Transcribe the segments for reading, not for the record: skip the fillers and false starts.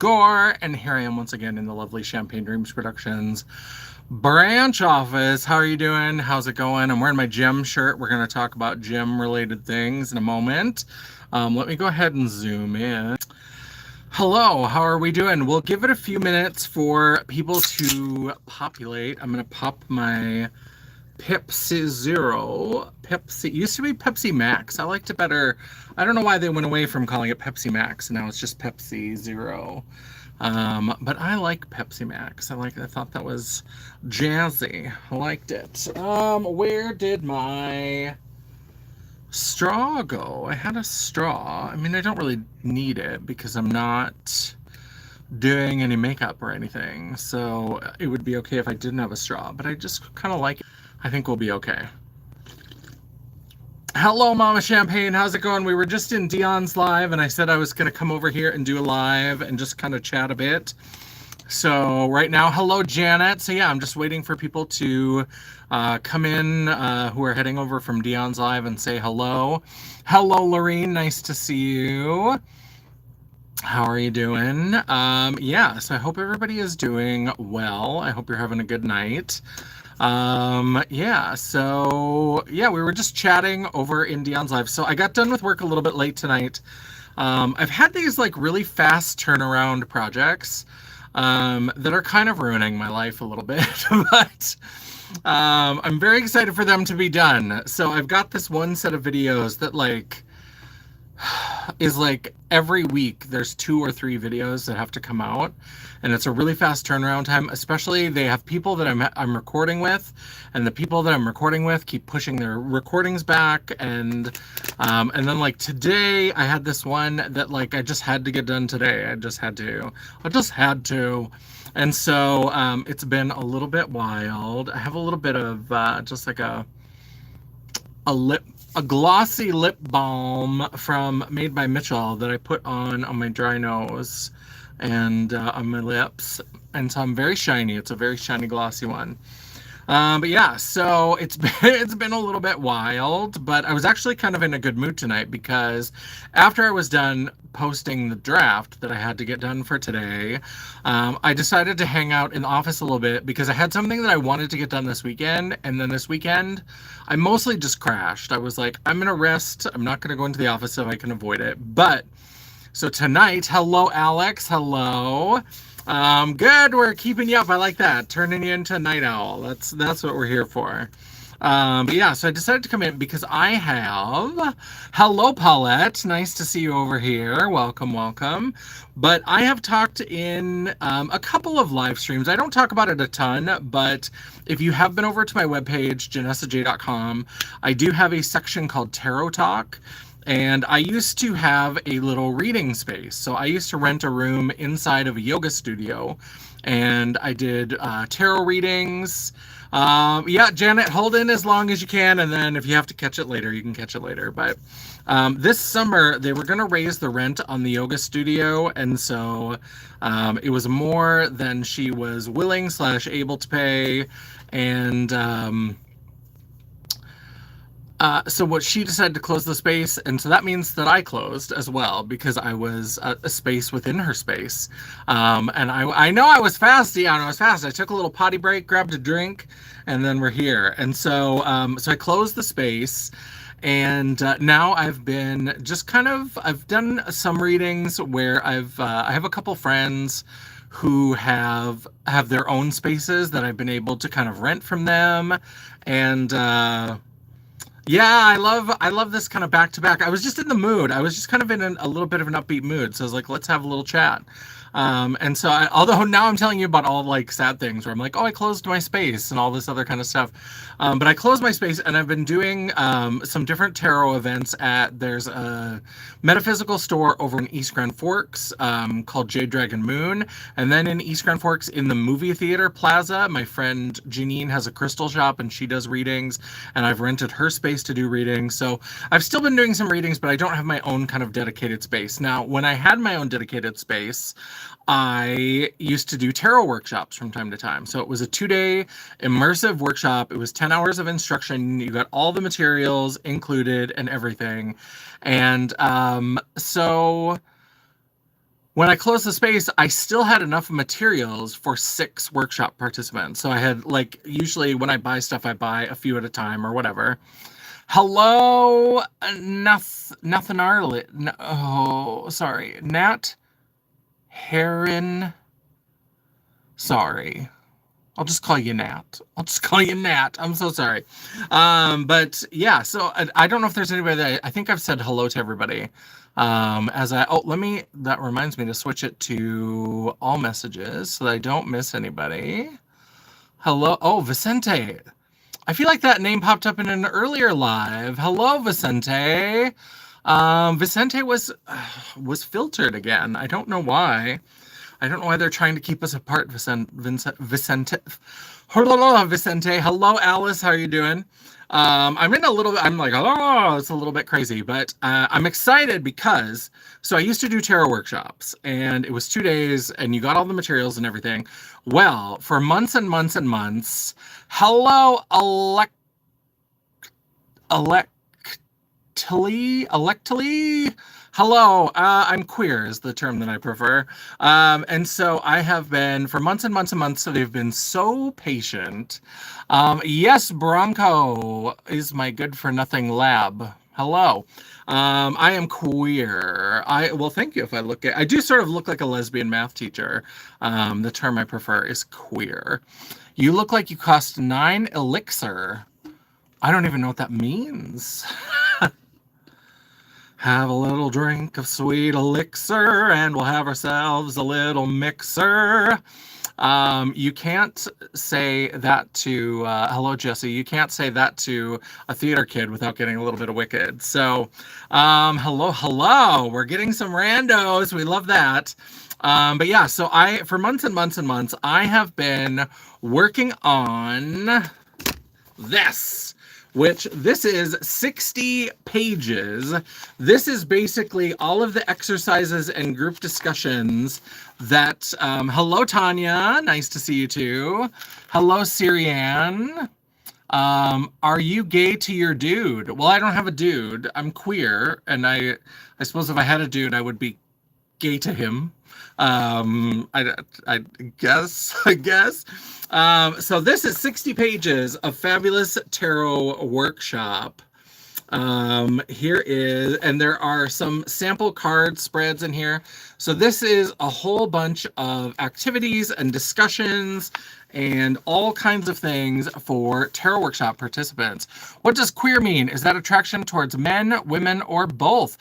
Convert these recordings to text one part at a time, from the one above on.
Gore, and here I am once again in the lovely Champagne Dreams Productions branch office. How are you doing? How's it going? I'm wearing my gym shirt. We're going to talk about gym related things in a moment. Let me go ahead and zoom in. Hello, how are we doing? We'll give it a few minutes for people to populate. I'm going to pop my Pepsi Zero. Pepsi used to be Pepsi Max. I liked it better. I don't know why they went away from calling it Pepsi Max. Now it's just Pepsi Zero. But I like Pepsi Max. I thought that was jazzy. I liked it. Where did my straw go? I had a straw. I mean, I don't really need it because I'm not doing any makeup or anything. So it would be okay if I didn't have a straw, but I just kind of like it. I think we'll be okay. Hello, Mama Champagne. How's it going? We were just in Dion's live, and I said I was going to come over here and do a live and just kind of chat a bit. So right now, hello, Janet. So yeah, I'm just waiting for people to come in who are heading over from Dion's live and say hello. Hello, Lorene. Nice to see you. How are you doing? Yeah, so I hope everybody is doing well. I hope you're having a good night. Yeah, so yeah, we were just chatting over in Dion's live. So I got done with work a little bit late tonight. I've had these like really fast turnaround projects that are kind of ruining my life a little bit, but I'm very excited for them to be done. So I've got this one set of videos that is like every week there's 2 or 3 videos that have to come out, and it's a really fast turnaround time. Especially they have people that I'm recording with, and the people that I'm recording with keep pushing their recordings back, and then like today I had this one that like I just had to get done today. I just had to. And so it's been a little bit wild. I have a little bit of just like a glossy lip balm made by Mitchell that I put on my dry nose and on my lips, and so I'm very shiny. It's a very shiny, glossy one. But yeah, so it's been a little bit wild, but I was actually kind of in a good mood tonight because after I was done posting the draft that I had to get done for today, I decided to hang out in the office a little bit because I had something that I wanted to get done this weekend, and then this weekend I mostly just crashed. I was like, I'm gonna rest. I'm not gonna go into the office if I can avoid it. But so tonight, hello Alex, hello. Good. We're keeping you up. I like that. Turning you into a night owl. That's what we're here for. But yeah, so I decided to come in because I have, hello Paulette. Nice to see you over here. Welcome, welcome. But I have talked in a couple of live streams. I don't talk about it a ton, but if you have been over to my webpage, janessaj.com, I do have a section called Tarot Talk. And I used to have a little reading space. So I used to rent a room inside of a yoga studio, and I did tarot readings. Yeah, Janet, hold in as long as you can, and then if you have to catch it later, you can catch it later. But this summer, they were going to raise the rent on the yoga studio, and so it was more than she was willing/able to pay. And so what she decided to close the space, and so that means that I closed as well because I was a space within her space. And I know I was fast, Dion. I was fast. I took a little potty break, grabbed a drink, and then we're here. And so so I closed the space, and now I've been just I've done some readings where I have a couple friends who have their own spaces that I've been able to kind of rent from them, and yeah, I love this kind of back to back. I was just in the mood. I was just kind of in a little bit of an upbeat mood. So I was like, let's have a little chat. And so although now I'm telling you about all like sad things where I'm like, oh, I closed my space and all this other kind of stuff. But I closed my space, and I've been doing some different tarot events there's a metaphysical store over in East Grand Forks called Jade Dragon Moon. And then in East Grand Forks in the movie theater plaza, my friend Janine has a crystal shop and she does readings, and I've rented her space to do readings. So I've still been doing some readings, but I don't have my own kind of dedicated space. Now, when I had my own dedicated space, I used to do tarot workshops from time to time. So it was a 2-day immersive workshop. It was 10 hours of instruction. You got all the materials included and everything. And so when I closed the space, I still had enough materials for 6 workshop participants. So I had, like, usually when I buy stuff, I buy a few at a time or whatever. Hello, nothing Arlie. No, oh, sorry. Nat Heron. Sorry. I'll just call you Nat. I'll just call you Nat. I'm so sorry. But yeah, so I don't know if there's anybody that I think I've said hello to everybody. That reminds me to switch it to all messages so that I don't miss anybody. Hello. Oh, Vicente. I feel like that name popped up in an earlier live. Hello, Vicente. Vicente was filtered again. I don't know why. I don't know why they're trying to keep us apart, Vicente. Hello, Vicente. Hello, Alice. How are you doing? I'm like, oh, it's a little bit crazy, but I'm excited because, so I used to do tarot workshops, and it was 2 days, and you got all the materials and everything. Well, for months and months and months, hello, Electily. Hello, I'm queer is the term that I prefer. And so I have been, for months and months and months, so they've been so patient. Yes, Bronco is my good for nothing lab. Hello. I am queer. Well, thank you. I do sort of look like a lesbian math teacher. The term I prefer is queer. You look like you cost 9 elixir. I don't even know what that means. Have a little drink of sweet elixir and we'll have ourselves a little mixer. You can't say that to, hello, Jesse. You can't say that to a theater kid without getting a little bit of wicked. So, hello. We're getting some randos. We love that. But yeah, so for months and months and months, I have been working on this. This is 60 pages. This is basically all of the exercises and group discussions that, hello, Tanya. Nice to see you too. Hello, Sirianne. Are you gay to your dude? Well, I don't have a dude. I'm queer. And I suppose if I had a dude, I would be gay to him. I guess. So this is 60 pages of fabulous tarot workshop. Here is, and there are some sample card spreads in here. So this is a whole bunch of activities and discussions and all kinds of things for tarot workshop participants. What does queer mean? Is that attraction towards men, women, or both?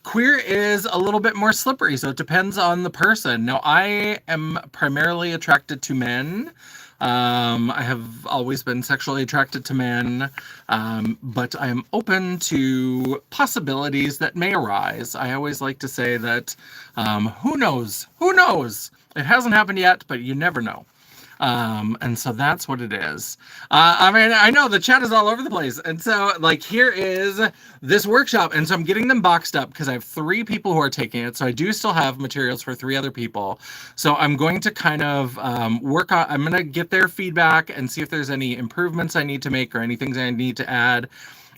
Queer is a little bit more slippery, so it depends on the person. Now, I am primarily attracted to men. I have always been sexually attracted to men, but I am open to possibilities that may arise. I always like to say that, who knows? Who knows? It hasn't happened yet, but you never know. And so that's what it is. I mean, I know the chat is all over the place. And so, like, here is this workshop. And so I'm getting them boxed up because I have 3 people who are taking it. So I do still have materials for 3 other people. So I'm going to kind of I'm going to get their feedback and see if there's any improvements I need to make or anything I need to add.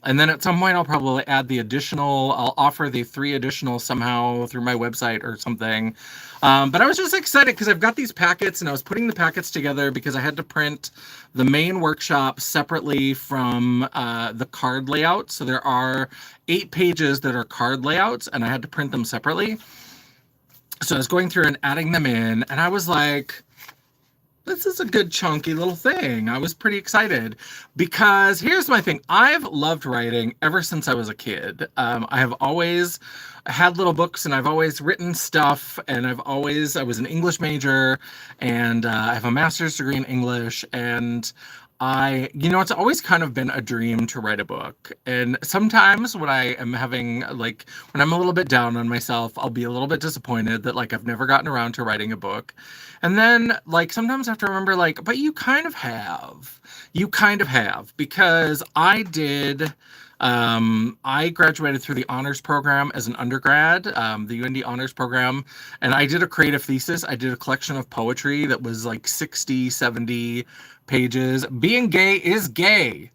And then at some point, I'll probably add I'll offer the 3 additional somehow through my website or something. But I was just excited because I've got these packets and I was putting the packets together because I had to print the main workshop separately from the card layout. So there are 8 pages that are card layouts and I had to print them separately. So I was going through and adding them in and I was like, this is a good chunky little thing. I was pretty excited because here's my thing. I've loved writing ever since I was a kid. I have always had little books and I've always written stuff and I was an English major and I have a master's degree in English and it's always kind of been a dream to write a book. And sometimes when I am having, when I'm a little bit down on myself, I'll be a little bit disappointed that, I've never gotten around to writing a book. And then, sometimes I have to remember, but you kind of have. You kind of have. Because I graduated through the honors program as an undergrad, the UND honors program, and I did a creative thesis. I did a collection of poetry that was 60, 70 pages. Being gay is gay.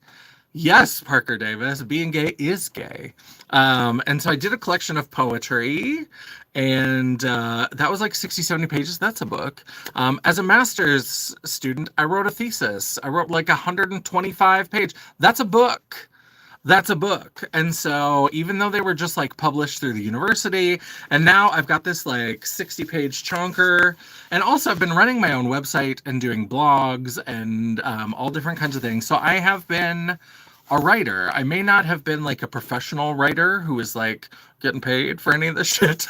Yes, Parker Davis. Being gay is gay. And so I did a collection of poetry, and that was like 60, 70 pages. That's a book. As a master's student, I wrote a thesis. I wrote like 125 page. That's a book. That's a book. And so even though they were just like published through the university, and now I've got this like 60-page chonker, and also I've been running my own website and doing blogs and all different kinds of things. So I have been a writer. I may not have been like a professional writer who is like getting paid for any of this shit.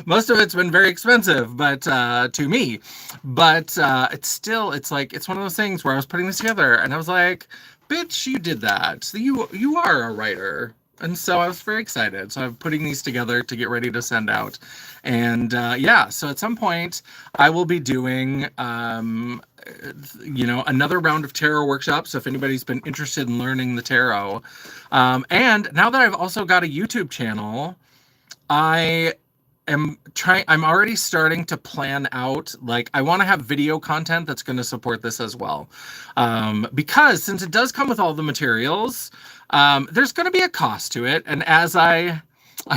Most of it's been very expensive, but to me, but it's like it's one of those things where I was putting this together and I was like, bitch, you did that. So you are a writer. And so I was very excited. So I'm putting these together to get ready to send out. And yeah, so at some point I will be doing another round of tarot workshops. So if anybody's been interested in learning the tarot. And now that I've also got a YouTube channel, I I'm already starting to plan out, like, I want to have video content that's going to support this as well. Because since it does come with all the materials, there's going to be a cost to it. And I'm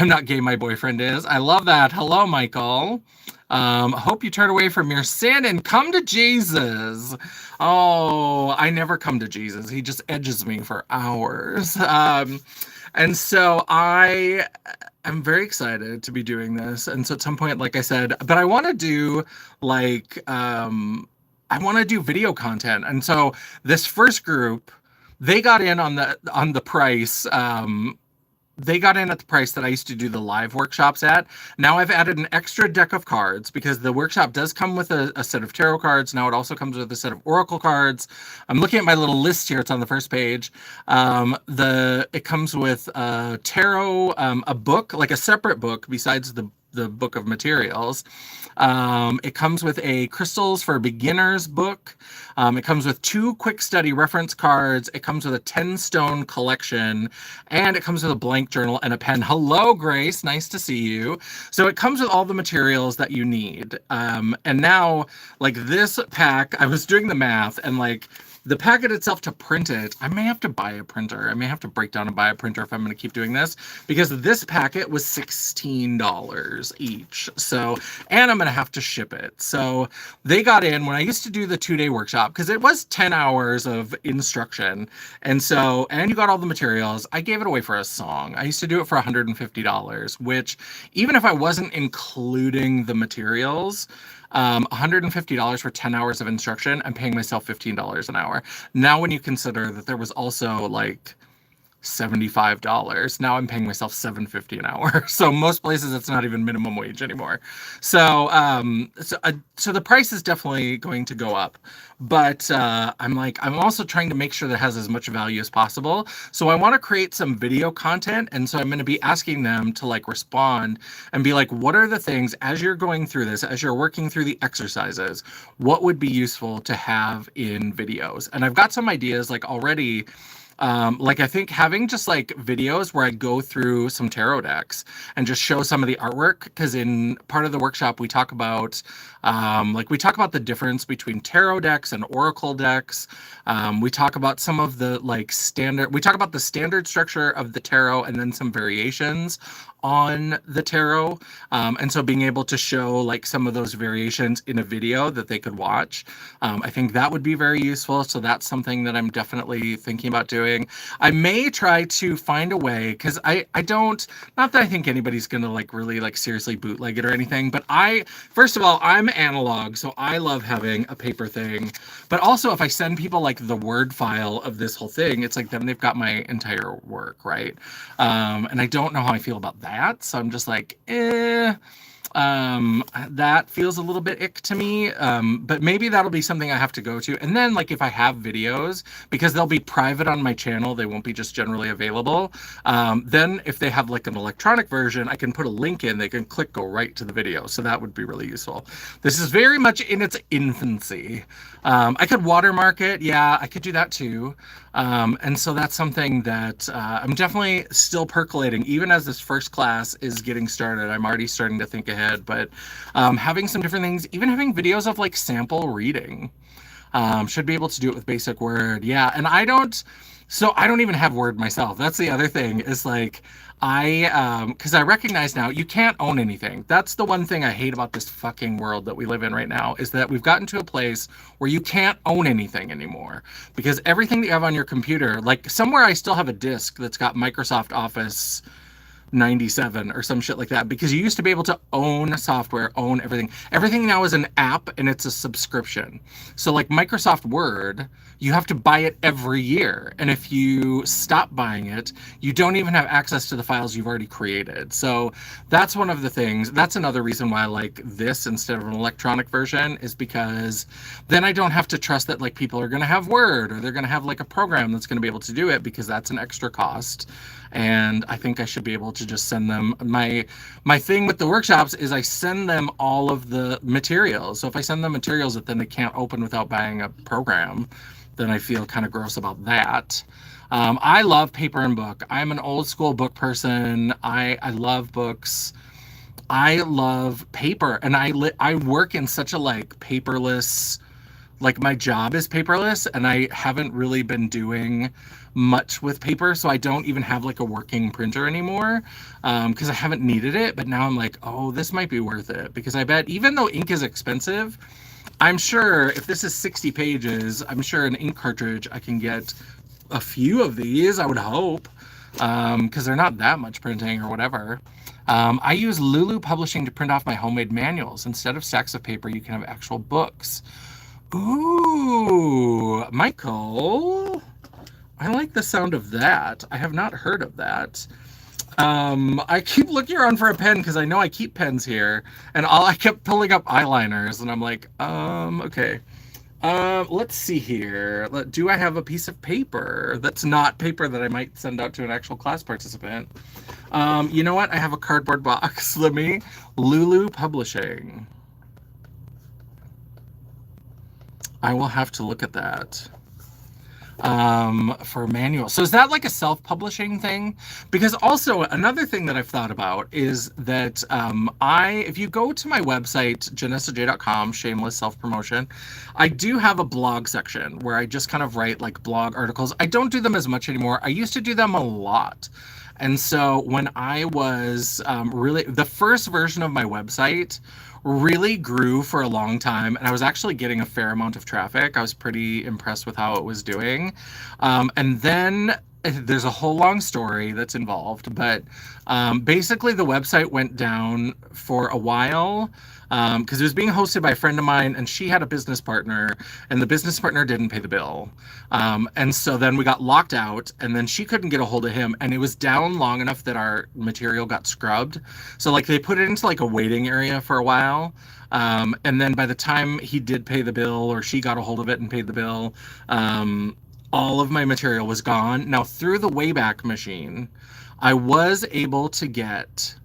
not gay, my boyfriend is. I love that. Hello, Michael. Hope you turn away from your sin and come to Jesus. Oh, I never come to Jesus. He just edges me for hours. And so I'm very excited to be doing this. And so at some point, like I said, but I want to do like, I want to do video content. And so this first group, they got in on the price. They got in at the price that I used to do the live workshops at. Now I've added an extra deck of cards because the workshop does come with a set of tarot cards. Now it also comes with a set of oracle cards. I'm looking at my little list here. It's on the first page. It comes with tarot, a book, like a separate book besides the book of materials. It comes with a crystals for beginners book. It comes with 2 quick study reference cards. It comes with a 10 stone collection, and it comes with a blank journal and a pen. Hello, Grace. Nice to see you. So it comes with all the materials that you need. And now, like, this pack, I was doing the math, and like, the packet itself, to print it, I may have to buy a printer. I may have to break down and buy a printer if I'm going to keep doing this, because this packet was $16 each. So, and I'm going to have to ship it. So they got in when I used to do the 2-day workshop, because it was 10 hours of instruction. And so, and you got all the materials. I gave it away for a song. I used to do it for $150, which, even if I wasn't including the materials, $150 for 10 hours of instruction, I'm paying myself $15 an hour. Now, when you consider that there was also like $75, now I'm paying myself $7.50 an hour. So most places it's not even minimum wage anymore. So so the price is definitely going to go up. But I'm also trying to make sure that it has as much value as possible. So I want to create some video content. And so I'm going to be asking them to like respond and be like, what are the things as you're going through this, as you're working through the exercises, what would be useful to have in videos? And I've got some ideas like already. Like, I think having just like videos where I go through some tarot decks and just show some of the artwork, because in part of the workshop we talk about the difference between tarot decks and oracle decks. We talk about some of the we talk about the standard structure of the tarot and then some variations on the tarot. And so being able to show like some of those variations in a video that they could watch, I think that would be very useful. So that's something that I'm definitely thinking about doing. I may try to find a way, because I don't, not that I think anybody's gonna like really like seriously bootleg it or anything, but first of all, I'm analog, so I love having a paper thing. But also if I send people like the Word file of this whole thing, it's like then they've got my entire work, right? And I don't know how I feel about that. So I'm just like, that feels a little bit ick to me. But maybe that'll be something I have to go to. And then like if I have videos, because they'll be private on my channel, they won't be just generally available. Then if they have like an electronic version, I can put a link in, they can go right to the video. So that would be really useful. This is very much in its infancy. I could watermark it. Yeah, I could do that too. And so that's something that I'm definitely still percolating. Even as this first class is getting started, I'm already starting to think ahead. But having some different things, even having videos of like sample reading. Should be able to do it with basic Word. Yeah, and I don't even have Word myself. That's the other thing is like because I recognize now you can't own anything. That's the one thing I hate about this fucking world that we live in right now is that we've gotten to a place where you can't own anything anymore because everything that you have on your computer, like somewhere I still have a disk that's got Microsoft Office 97 or some shit like that because you used to be able to own software, own everything. Everything now is an app and it's a subscription. So like Microsoft Word, you have to buy it every year. And if you stop buying it, you don't even have access to the files you've already created. So that's one of the things. That's another reason why I like this instead of an electronic version is because then I don't have to trust that like people are going to have Word or they're going to have like a program that's going to be able to do it because that's an extra cost. And I think I should be able to just send them my thing with the workshops is I send them all of the materials. So if I send them materials that then they can't open without buying a program, then I feel kind of gross about that. I love paper and book. I'm an old school book person. I love books. I love paper, and I work in such a like paperless, like my job is paperless, and I haven't really been doing much with paper, so I don't even have like a working printer anymore because I haven't needed it. But now I'm like, oh, this might be worth it because I bet even though ink is expensive, I'm sure if this is 60 pages, I'm sure an ink cartridge I can get a few of these, I would hope, because they're not that much printing or whatever. I use Lulu Publishing to print off my homemade manuals. Instead of stacks of paper, you can have actual books. Ooh, Michael, I like the sound of that. I have not heard of that. I keep looking around for a pen because I know I keep pens here, and I kept pulling up eyeliners, and I'm like, okay. Let's see here. Do I have a piece of paper that's not paper that I might send out to an actual class participant? You know what? I have a cardboard box. Lulu Publishing. I will have to look at that for a manual. So is that like a self-publishing thing? Because also another thing that I've thought about is that if you go to my website, janessaj.com, shameless self-promotion, I do have a blog section where I just kind of write like blog articles. I don't do them as much anymore. I used to do them a lot. And so when I was really, the first version of my website really grew for a long time, and I was actually getting a fair amount of traffic. I was pretty impressed with how it was doing. And then there's a whole long story that's involved, but basically the website went down for a while because it was being hosted by a friend of mine, and she had a business partner, and the business partner didn't pay the bill. And so then we got locked out, and then she couldn't get a hold of him, and it was down long enough that our material got scrubbed. So like they put it into like a waiting area for a while. And then by the time he did pay the bill, or she got a hold of it and paid the bill, all of my material was gone. Now through the Wayback Machine, I was able to get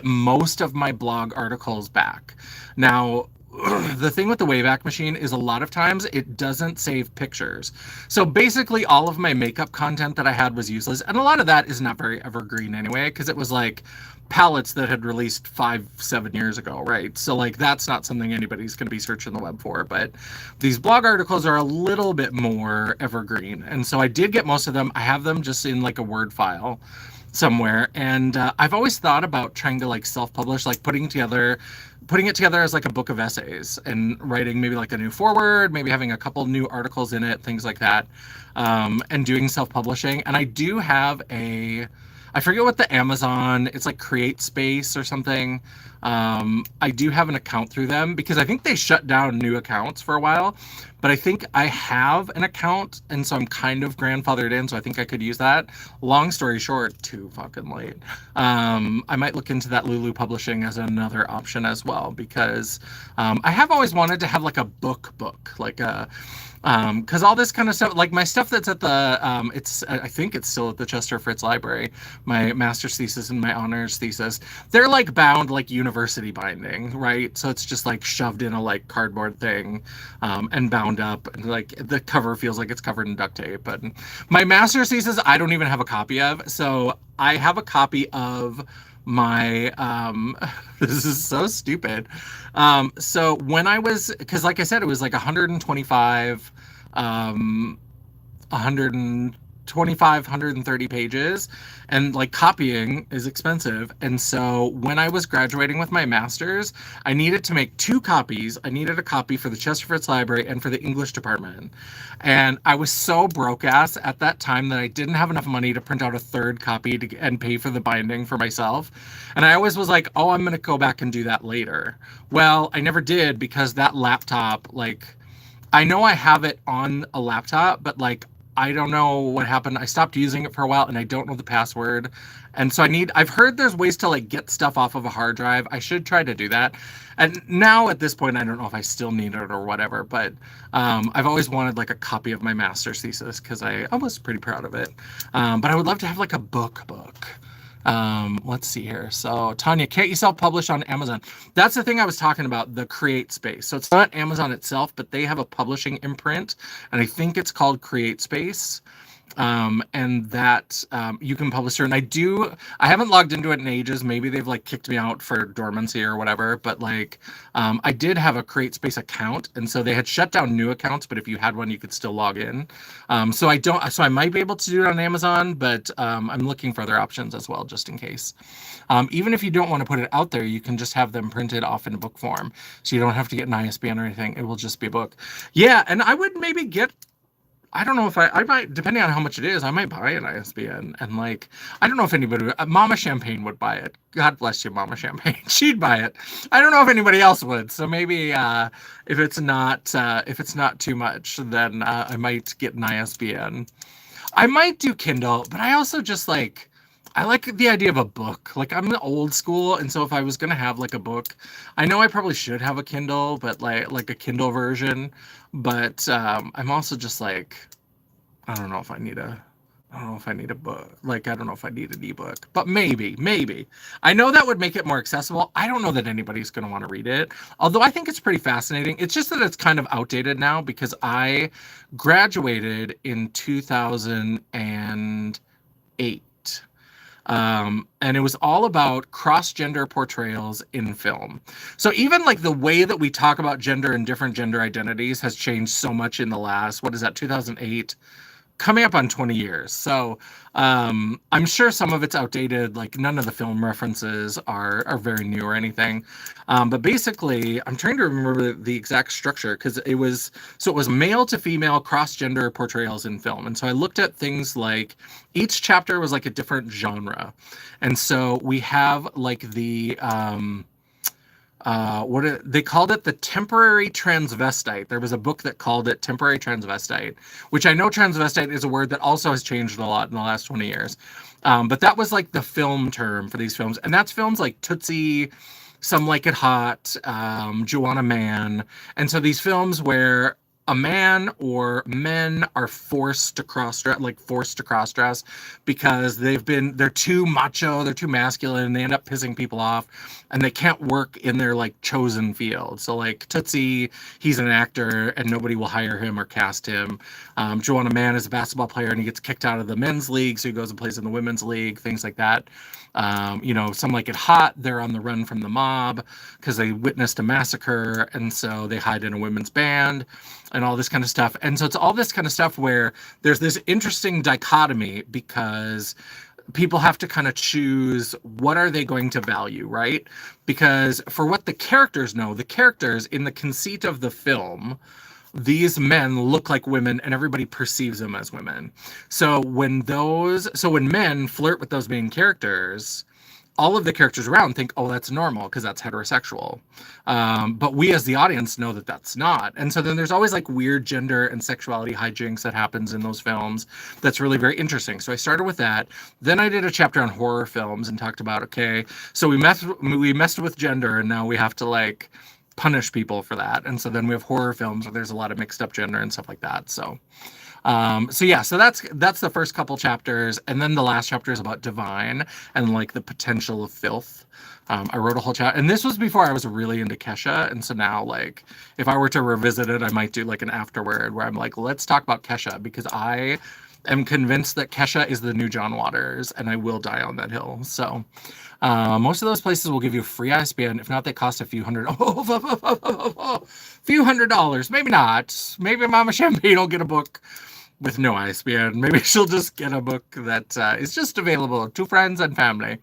most of my blog articles back. Now, the thing with the Wayback Machine is a lot of times it doesn't save pictures. So basically all of my makeup content that I had was useless. And a lot of that is not very evergreen anyway, because it was like palettes that had released 5-7 years ago, right? So like that's not something anybody's going to be searching the web for. But these blog articles are a little bit more evergreen. And so I did get most of them. I have them just in like a Word file somewhere, and I've always thought about trying to like self-publish, like putting it together as like a book of essays and writing maybe like a new foreword, maybe having a couple new articles in it, things like that, and doing self-publishing. And I do have I forget what the Amazon, it's like Create Space or something. I do have an account through them because I think they shut down new accounts for a while, but I think I have an account, and so I'm kind of grandfathered in, so I think I could use that. Long story short, too fucking late. I might look into that Lulu Publishing as another option as well, because I have always wanted to have like a book, like a because all this kind of stuff, like my stuff that's at the I think it's still at the Chester Fritz Library, my master's thesis and my honors thesis, they're like bound like university binding, right? So it's just like shoved in a like cardboard thing and bound up, and like the cover feels like it's covered in duct tape. But my master's thesis I don't even have a copy of, so I have a copy of my this is so stupid. So when I was, because like I said, it was like 125 um 125, 130 pages, and like copying is expensive. And so when I was graduating with my master's, I needed to make two copies. I needed a copy for the Chesterfield's Library and for the English department. And I was so broke ass at that time that I didn't have enough money to print out a third copy and pay for the binding for myself. And I always was like, oh, I'm going to go back and do that later. Well, I never did because that laptop, like, I know I have it on a laptop, but like I don't know what happened. I stopped using it for a while and I don't know the password. And so I've heard there's ways to like get stuff off of a hard drive. I should try to do that. And now at this point, I don't know if I still need it or whatever, but I've always wanted like a copy of my master's thesis because I was pretty proud of it. But I would love to have like a book. Let's see here. So Tanya, can't you self-publish on Amazon? That's the thing I was talking about, the Create Space. So it's not Amazon itself, but they have a publishing imprint, and I think it's called Create Space. And that you can publish through. And I haven't logged into it in ages. Maybe they've like kicked me out for dormancy or whatever. But like, I did have a Create Space account, and so they had shut down new accounts. But if you had one, you could still log in. So I might be able to do it on Amazon, but I'm looking for other options as well, just in case. Even if you don't want to put it out there, you can just have them printed off in a book form, so you don't have to get an ISBN or anything. It will just be a book. Yeah, and I would maybe get. I don't know if I might, depending on how much it is, I might buy an ISBN. And like, I don't know if anybody, Mama Champagne would buy it. God bless you, Mama Champagne. She'd buy it. I don't know if anybody else would. So maybe if it's not too much, then I might get an ISBN. I might do Kindle, but I also just like, I like the idea of a book. Like I'm old school, and so if I was gonna have like a book, I know I probably should have a Kindle, but like a Kindle version. But I'm also just like, I don't know if I need a book. Like I don't know if I need an ebook, but maybe. I know that would make it more accessible. I don't know that anybody's gonna want to read it, although I think it's pretty fascinating. It's just that it's kind of outdated now because I graduated in 2008. And it was all about cross-gender portrayals in film. So even like the way that we talk about gender and different gender identities has changed so much in the last, 2008, coming up on 20 years. So I'm sure some of it's outdated. Like none of the film references are very new or anything. But basically, I'm trying to remember the exact structure because it was male to female cross-gender portrayals in film. And so I looked at things like each chapter was like a different genre. And so we have like the they called it the temporary transvestite. There was a book that called it temporary transvestite, which I know transvestite is a word that also has changed a lot in the last 20 years. But that was like the film term for these films. And that's films like Tootsie, Some Like It Hot, Joanna Man. And so these films where a man or men are forced to cross-dress because they're too macho, they're too masculine, and they end up pissing people off, and they can't work in their like chosen field. So like Tootsie, he's an actor and nobody will hire him or cast him. Joanna Man is a basketball player and he gets kicked out of the men's league, so he goes and plays in the women's league, things like that. Some Like It Hot, they're on the run from the mob because they witnessed a massacre, and so they hide in a women's band and all this kind of stuff. And so it's all this kind of stuff where there's this interesting dichotomy because people have to kind of choose what are they going to value, right? Because for what the characters know, the characters in the conceit of the film, these men look like women and everybody perceives them as women. So when men flirt with those main characters, all of the characters around think, oh, that's normal because that's heterosexual. But we as the audience know that that's not. And so then there's always like weird gender and sexuality hijinks that happens in those films. That's really very interesting. So I started with that. Then I did a chapter on horror films and talked about, okay, so we messed with gender and now we have to like punish people for that. And so then we have horror films where there's a lot of mixed up gender and stuff like that. So that's the first couple chapters, and then the last chapter is about divine and like the potential of filth. I wrote a whole chapter, and this was before I was really into Kesha, and so now like if I were to revisit it, I might do like an afterword where I'm like, let's talk about Kesha, because I am convinced that Kesha is the new John Waters, and I will die on that hill. So most of those places will give you a free ISBN. If not, they cost a few few $100. Maybe not. Maybe Mama Champagne will get a book with no ISBN. Maybe she'll just get a book that is just available to friends and family.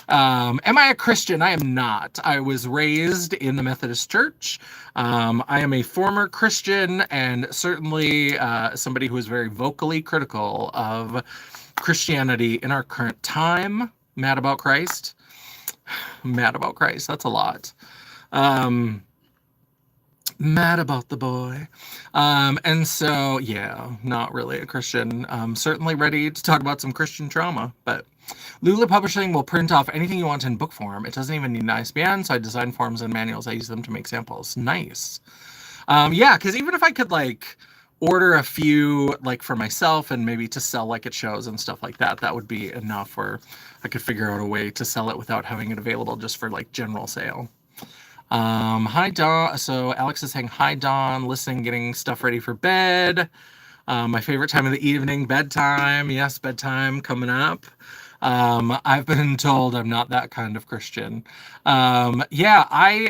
Am I a Christian? I am not. I was raised in the Methodist Church. I am a former Christian and certainly somebody who is very vocally critical of Christianity in our current time. Mad about Christ. Mad about Christ. That's a lot. Mad about the boy. And so, yeah, not really a Christian. Certainly ready to talk about some Christian trauma, but Lulu Publishing will print off anything you want in book form. It doesn't even need an ISBN, so I design forms and manuals. I use them to make samples. Nice. Yeah, because even if I could, like, order a few, like, for myself and maybe to sell, like, at shows and stuff like that, that would be enough where I could figure out a way to sell it without having it available just for, like, general sale. Hi, Dawn. So Alex is saying, hi, Dawn. Listening, getting stuff ready for bed. My favorite time of the evening, bedtime. Yes, bedtime coming up. I've been told I'm not that kind of Christian. Yeah,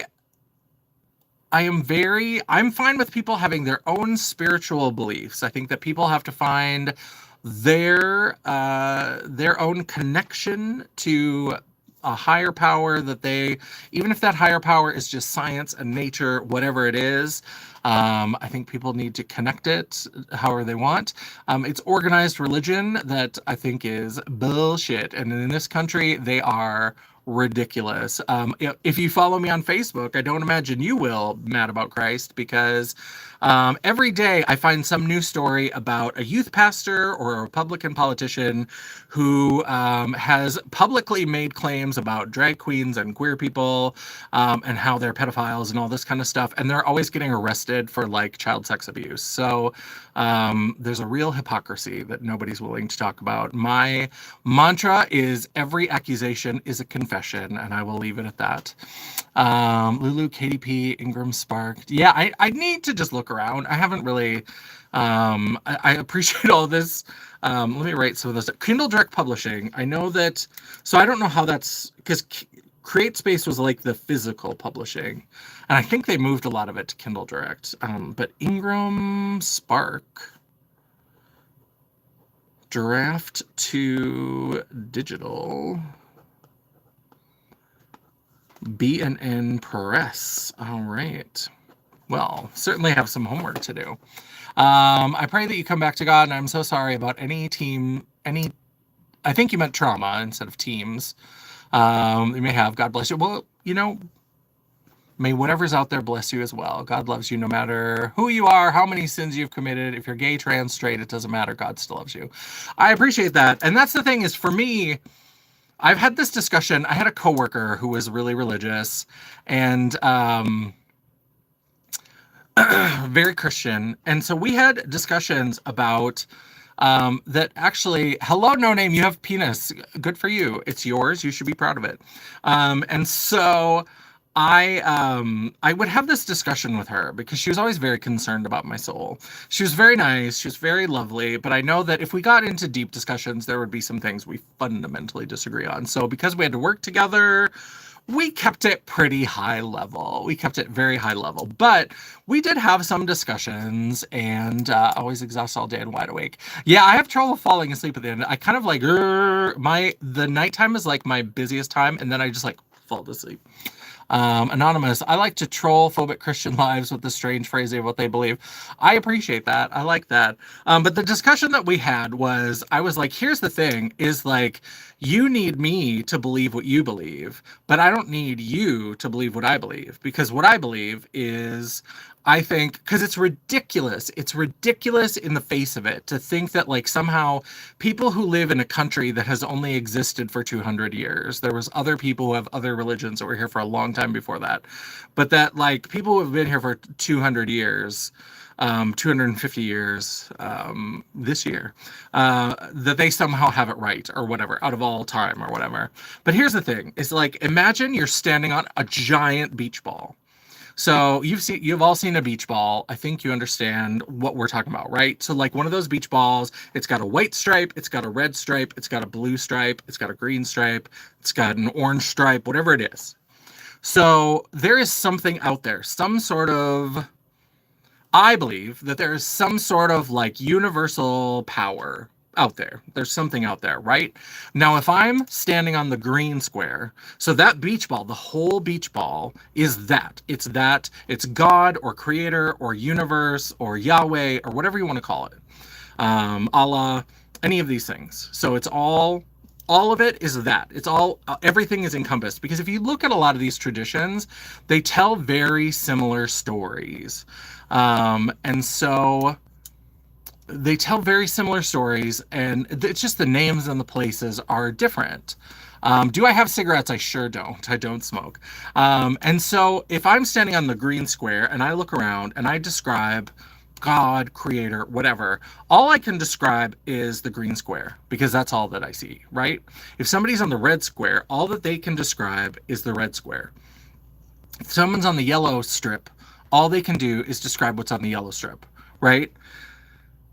I'm fine with people having their own spiritual beliefs. I think that people have to find their own connection to a higher power that they, even if that higher power is just science and nature, whatever it is, I think people need to connect it however they want. It's organized religion that I think is bullshit. And in this country, they are ridiculous. If you follow me on Facebook, I don't imagine you will, Mad About Christ, because every day I find some new story about a youth pastor or a Republican politician who has publicly made claims about drag queens and queer people and how they're pedophiles and all this kind of stuff. And they're always getting arrested for like child sex abuse. So there's a real hypocrisy that nobody's willing to talk about. My mantra is every accusation is a confession, and I will leave it at that. Lulu, KDP, Ingram Spark. Yeah, I need to just look around. I haven't really, I appreciate all this. Let me write some of this. Kindle Direct Publishing. I know that, so I don't know how that's, because CreateSpace was like the physical publishing. And I think they moved a lot of it to Kindle Direct. But Ingram Spark. Draft to digital. B&N Press. All right. Well, certainly have some homework to do. I pray that you come back to God, and I'm so sorry about I think you meant trauma instead of teams. You may have. God bless you. Well, may whatever's out there bless you as well. God loves you no matter who you are, how many sins you've committed. If you're gay, trans, straight, it doesn't matter. God still loves you. I appreciate that. And that's the thing is, for me, I've had this discussion. I had a coworker who was really religious and very Christian. And so we had discussions about that actually, hello, no name, you have penis. Good for you. It's yours. You should be proud of it. And so I would have this discussion with her because she was always very concerned about my soul. She was very nice. She was very lovely. But I know that if we got into deep discussions, there would be some things we fundamentally disagree on. So because we had to work together, we kept it pretty high level. We kept it very high level. But we did have some discussions, and always exhausted all day and wide awake. Yeah, I have trouble falling asleep at the end. I kind of like, the nighttime is like my busiest time, and then I just like fall asleep. Anonymous, I like to troll phobic Christian lives with the strange phrasing of what they believe. I appreciate that. I like that. But the discussion that we had was, I was like, here's the thing, is like, you need me to believe what you believe, but I don't need you to believe what I believe, because what I believe is, I think, because it's ridiculous. It's ridiculous in the face of it to think that like somehow people who live in a country that has only existed for 200 years, there was other people who have other religions that were here for a long time before that, but that like people who have been here for 200 years, 250 years this year, that they somehow have it right or whatever, out of all time or whatever. But here's the thing, is like, imagine you're standing on a giant beach ball. So you've all seen a beach ball. I think you understand what we're talking about, right? So like one of those beach balls, it's got a white stripe, it's got a red stripe, it's got a blue stripe, it's got a green stripe, it's got an orange stripe, whatever it is. So there is something out there, some sort of, I believe that there is some sort of like universal power out there. There's something out there, right? Now, if I'm standing on the green square, so that beach ball, the whole beach ball is that. It's God or creator or universe or Yahweh or whatever you want to call it. Allah, any of these things. So it's all of it is that. It's all, everything is encompassed. Because if you look at a lot of these traditions, they tell very similar stories. And so they tell very similar stories, and it's just the names and the places are different. Do I have cigarettes? I sure don't. I don't smoke. And so if I'm standing on the green square and I look around and I describe God, creator, whatever, all I can describe is the green square because that's all that I see, right? If somebody's on the red square, all that they can describe is the red square. If someone's on the yellow strip, all they can do is describe what's on the yellow strip, right?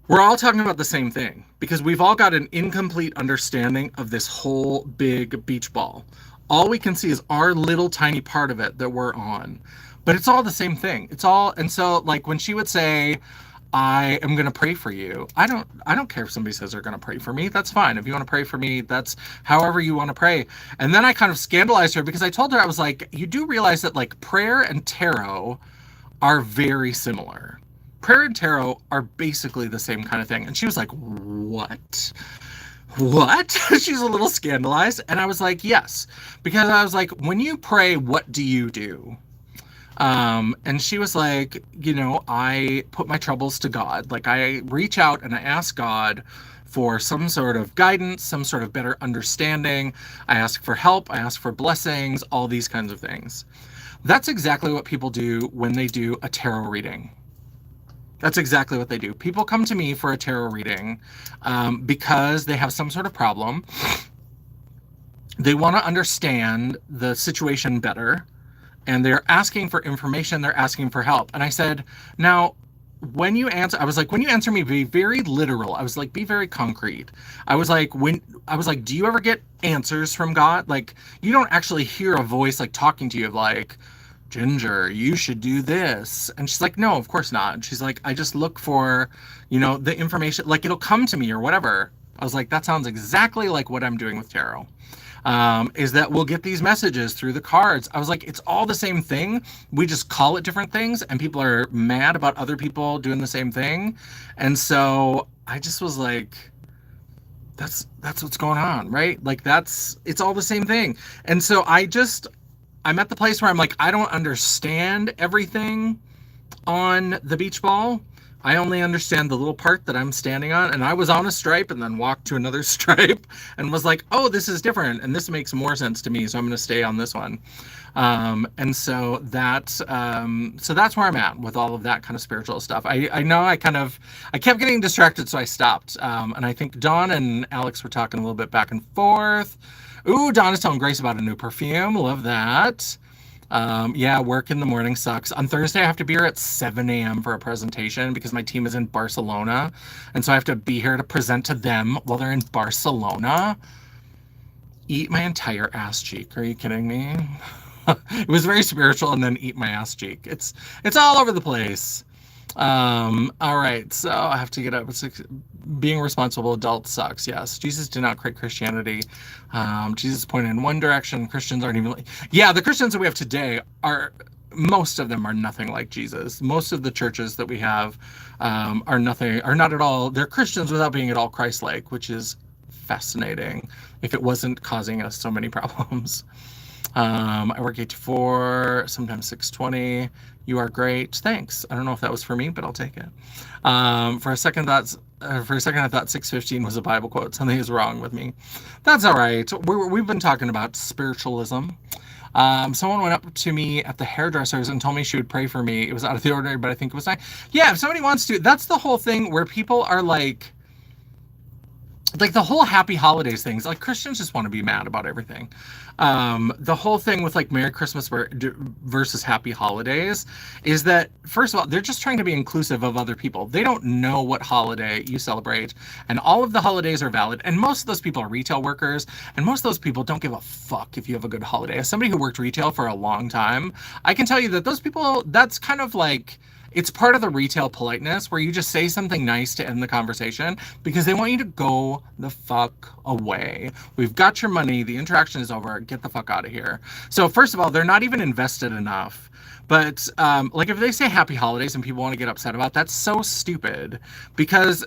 We're all talking about the same thing because we've all got an incomplete understanding of this whole big beach ball. All we can see is our little tiny part of it that we're on, but it's all the same thing. It's all, and so like when she would say, I am going to pray for you. I don't care if somebody says they're going to pray for me. That's fine. If you want to pray for me, that's however you want to pray. And then I kind of scandalized her because I told her, I was like, you do realize that like prayer and tarot are very similar. Prayer and tarot are basically the same kind of thing. And she was like, what? She's a little scandalized. And I was like, yes. Because I was like, when you pray, what do you do? And she was like, you know, I put my troubles to God. Like I reach out and I ask God for some sort of guidance, some sort of better understanding. I ask for help. I ask for blessings, all these kinds of things. That's exactly what people do when they do a tarot reading. That's exactly what they do. People come to me for a tarot reading because they have some sort of problem. They want to understand the situation better, and they're asking for information. They're asking for help. And I said, now, when you answer, I was like, when you answer me, be very literal. I was like, be very concrete. I was like, do you ever get answers from God? Like, you don't actually hear a voice like talking to you like, Ginger, you should do this. And she's like, no, of course not. And she's like, I just look for, you know, the information, like it'll come to me or whatever. I was like, that sounds exactly like what I'm doing with tarot. Is that we'll get these messages through the cards. I was like, it's all the same thing. We just call it different things, and people are mad about other people doing the same thing. And so I just was like, that's what's going on, right? Like it's all the same thing. And so I'm at the place where I'm like, I don't understand everything on the beach ball. I only understand the little part that I'm standing on. And I was on a stripe and then walked to another stripe and was like, oh, this is different. And this makes more sense to me. So I'm going to stay on this one. And so that's where I'm at with all of that kind of spiritual stuff. I know I kept getting distracted, so I stopped. And I think Dawn and Alex were talking a little bit back and forth. Ooh, Dawn is telling Grace about a new perfume. Love that. Yeah, work in the morning sucks. On Thursday, I have to be here at 7 a.m. for a presentation because my team is in Barcelona. And so I have to be here to present to them while they're in Barcelona. Eat my entire ass cheek. Are you kidding me? It was very spiritual, and then eat my ass cheek. It's all over the place. All right, so I have to get up. Being a responsible adult sucks. Yes, Jesus did not create Christianity. Jesus pointed in one direction. Christians aren't even yeah, the Christians that we have today most of them are nothing like Jesus. Most of the churches that we have are not at all. They're Christians without being at all Christ-like, which is fascinating if it wasn't causing us so many problems. I work 8 to 4, sometimes 6:20. You are great. Thanks. I don't know if that was for me, but I'll take it. For a second, I thought 6:15 was a Bible quote. Something is wrong with me. That's all right. We've been talking about spiritualism. Someone went up to me at the hairdresser's and told me she would pray for me. It was out of the ordinary, but I think it was nice. Yeah, if somebody wants to, that's the whole thing where people are like, like the whole happy holidays things, like Christians just want to be mad about everything. The whole thing with like Merry Christmas versus Happy Holidays is that, first of all, they're just trying to be inclusive of other people. They don't know what holiday you celebrate, and all of the holidays are valid. And most of those people are retail workers, and most of those people don't give a fuck if you have a good holiday. As somebody who worked retail for a long time, I can tell you that those people, that's kind of like, it's part of the retail politeness where you just say something nice to end the conversation because they want you to go the fuck away. We've got your money. The interaction is over. Get the fuck out of here. So first of all, they're not even invested enough. But like if they say happy holidays and people want to get upset about, that's so stupid because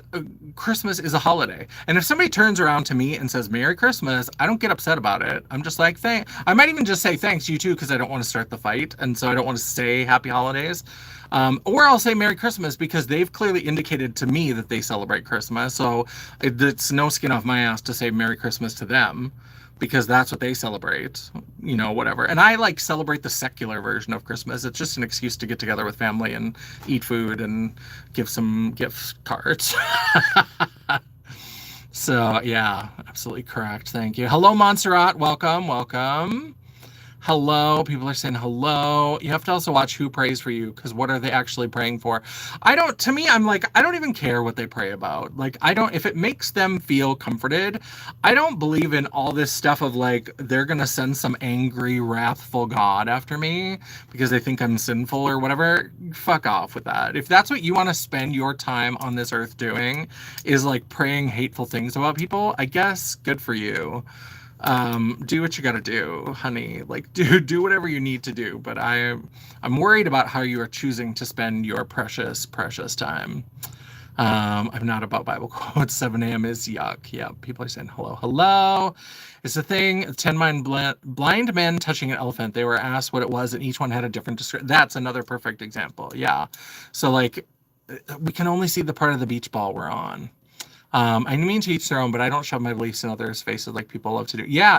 Christmas is a holiday. And if somebody turns around to me and says Merry Christmas, I don't get upset about it. I'm just like, I might even just say thanks, you too, because I don't want to start the fight. And so I don't want to say happy holidays. Or I'll say Merry Christmas because they've clearly indicated to me that they celebrate Christmas. So it's no skin off my ass to say Merry Christmas to them because that's what they celebrate, you know, whatever. And I like celebrate the secular version of Christmas. It's just an excuse to get together with family and eat food and give some gift cards. So yeah, absolutely correct. Thank you. Hello, Montserrat. Welcome, welcome. Hello. People are saying hello. You have to also watch who prays for you, because what are they actually praying for? To me, I'm like, I don't even care what they pray about. Like, if it makes them feel comforted, I don't believe in all this stuff of like, they're going to send some angry, wrathful God after me because they think I'm sinful or whatever. Fuck off with that. If that's what you want to spend your time on this earth doing, is like praying hateful things about people, I guess good for you. Do what you gotta do, honey. Like, do whatever you need to do. But I'm worried about how you are choosing to spend your precious, precious time. I'm not about Bible quotes. 7 a.m. is yuck. Yeah, people are saying hello, hello. It's a thing. 10 blind men touching an elephant. They were asked what it was, and each one had a different description. That's another perfect example. Yeah. So like, we can only see the part of the beach ball we're on. I mean to each their own, but I don't shove my beliefs in others' faces like people love to do. Yeah,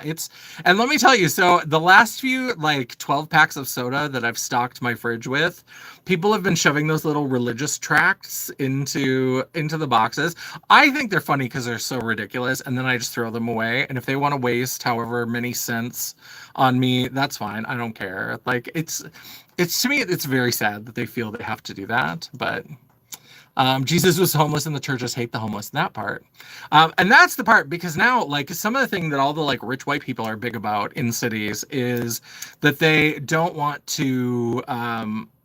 and let me tell you, so the last few like 12 packs of soda that I've stocked my fridge with, people have been shoving those little religious tracts into the boxes. I think they're funny because they're so ridiculous, and then I just throw them away. And if they want to waste however many cents on me, that's fine. I don't care. Like it's to me, it's very sad that they feel they have to do that, but. Jesus was homeless and the churches hate the homeless. That part. And that's the part, because now, like, some of the thing that all the, like, rich white people are big about in cities is that they don't want to,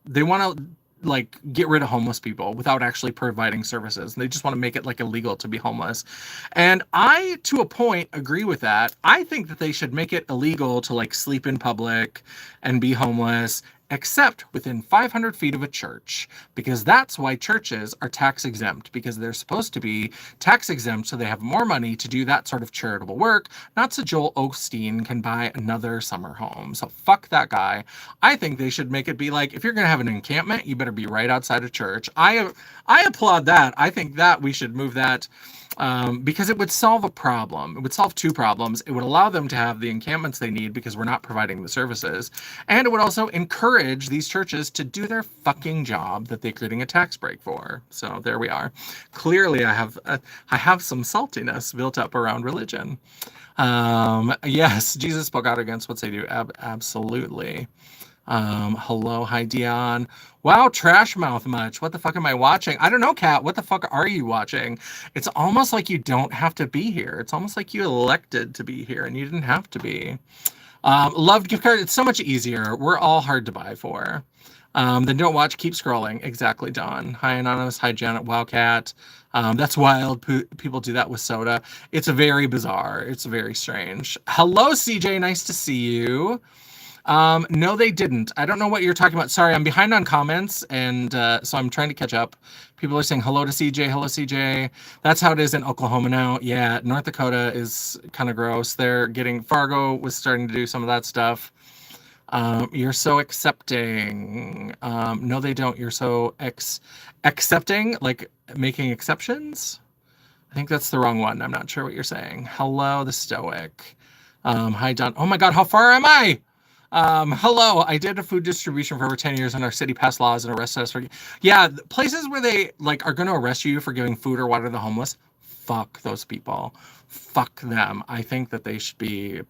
they want to, like, get rid of homeless people without actually providing services. They just want to make it, like, illegal to be homeless. And I, to a point, agree with that. I think that they should make it illegal to, like, sleep in public and be homeless, except within 500 feet of a church, because that's why churches are tax exempt, because they're supposed to be tax exempt so they have more money to do that sort of charitable work, not so Joel Osteen can buy another summer home. So fuck that guy. I think they should make it be like, if you're going to have an encampment, you better be right outside a church. I applaud that. I think that we should move that. Because it would solve a problem. It would solve two problems. It would allow them to have the encampments they need because we're not providing the services. And it would also encourage these churches to do their fucking job that they're getting a tax break for. So there we are. Clearly, I have some saltiness built up around religion. Yes, Jesus spoke out against what they do. Absolutely. Hello, hi Dion. Wow, trash mouth much. What the fuck am I watching? I don't know, Kat. What the fuck are you watching? It's almost like you don't have to be here. It's almost like you elected to be here and you didn't have to be. Loved gift card. It's so much easier. We're all hard to buy for. Then don't watch. Keep scrolling. Exactly, Don. Hi, Anonymous. Hi, Janet. Wildcat. That's wild. People do that with soda. It's very bizarre. It's very strange. Hello, CJ. Nice to see you. No, they didn't. I don't know what you're talking about. Sorry, I'm behind on comments, and so I'm trying to catch up. People are saying hello to CJ. Hello, CJ. That's how it is in Oklahoma now. Yeah, North Dakota is kind of gross. Fargo was starting to do some of that stuff. You're so accepting. No, they don't. You're so accepting, like making exceptions. I think that's the wrong one. I'm not sure what you're saying. Hello, the Stoic. Hi, Don. Oh my God, how far am I? Hello, I did a food distribution for over 10 years and our city passed laws and arrested us for, yeah, places where they like are going to arrest you for giving food or water to the homeless. fuck those people. Fuck them. I think that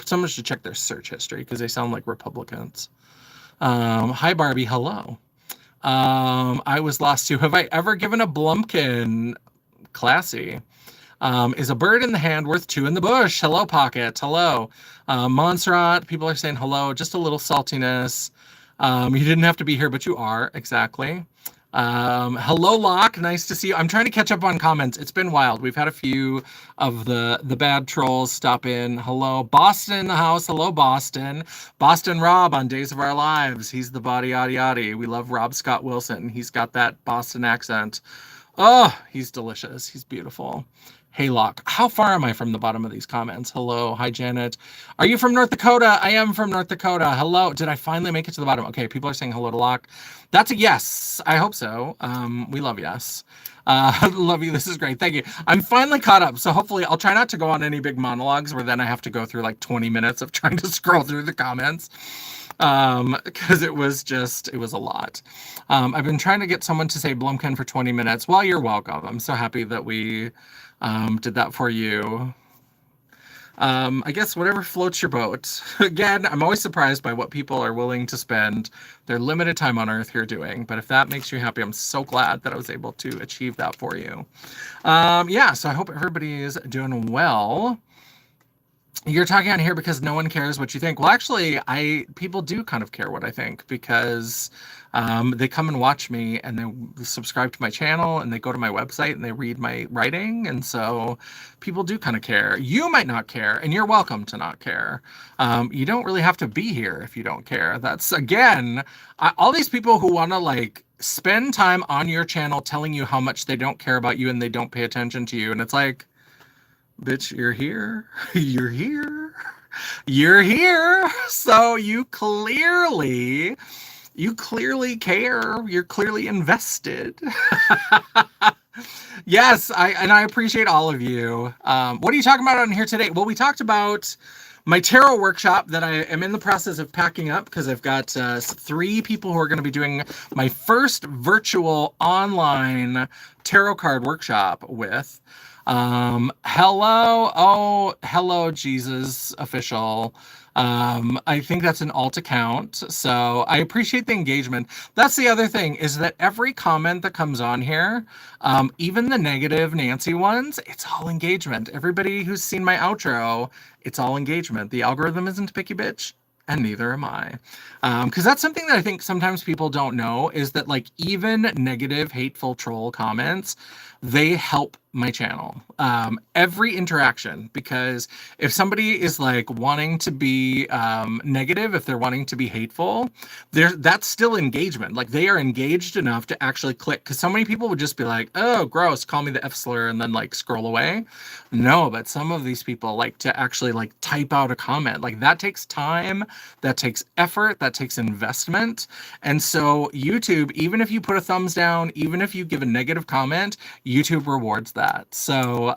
someone should check their search history because they sound like Republicans. Hi, Barbie. Hello. I was lost too. Have I ever given a Blumpkin? Classy. Is a bird in the hand worth two in the bush? Hello, Pocket. Hello. Montserrat, people are saying hello. Just a little saltiness. You didn't have to be here, but you are. Exactly. Hello, Locke. Nice to see you. I'm trying to catch up on comments. It's been wild. We've had a few of the bad trolls stop in. Hello, Boston in the house. Hello, Boston. Boston Rob on Days of Our Lives. He's the body yaddy yaddy. We love Rob Scott Wilson. He's got that Boston accent. Oh, he's delicious. He's beautiful. Hey, Locke. How far am I from the bottom of these comments? Hello. Hi, Janet. Are you from North Dakota? I am from North Dakota. Hello. Did I finally make it to the bottom? Okay, people are saying hello to Locke. That's a yes. I hope so. We love yes. Love you. This is great. Thank you. I'm finally caught up. So hopefully I'll try not to go on any big monologues where then I have to go through like 20 minutes of trying to scroll through the comments. Because it was a lot. I've been trying to get someone to say Blumpkin for 20 minutes. Well, you're welcome. I'm so happy that we did that for you. I guess whatever floats your boat. Again, I'm always surprised by what people are willing to spend their limited time on Earth here doing. But if that makes you happy, I'm so glad that I was able to achieve that for you. Yeah, so I hope everybody is doing well. You're talking on here because no one cares what you think. Well, actually, people do kind of care what I think because they come and watch me and they subscribe to my channel and they go to my website and they read my writing. And so people do kind of care. You might not care, and you're welcome to not care. You don't really have to be here if you don't care. That's, again, all these people who want to like spend time on your channel telling you how much they don't care about you and they don't pay attention to you. And it's like, bitch, you're here. You're here. You're here. So you clearly care. You're clearly invested. Yes, I appreciate all of you. What are you talking about on here today? Well, we talked about my tarot workshop that I am in the process of packing up because I've got 3 people who are going to be doing my first virtual online tarot card workshop with. Hello, Jesus official. I think that's an alt account, so I appreciate the engagement. That's the other thing, is that every comment that comes on here, even the negative Nancy ones, it's all engagement. Everybody who's seen my outro, it's all engagement. The algorithm isn't a picky bitch, and neither am I. Because that's something that I think sometimes people don't know, is that like even negative, hateful troll comments, they help my channel. Every interaction, because if somebody is like wanting to be negative, if they're wanting to be hateful, that's still engagement. Like they are engaged enough to actually click, because so many people would just be like, oh, gross, call me the F slur, and then like scroll away. No, but some of these people like to actually like type out a comment. Like that takes time, that takes effort, that takes investment. And so YouTube, even if you put a thumbs down, even if you give a negative comment, YouTube rewards that. So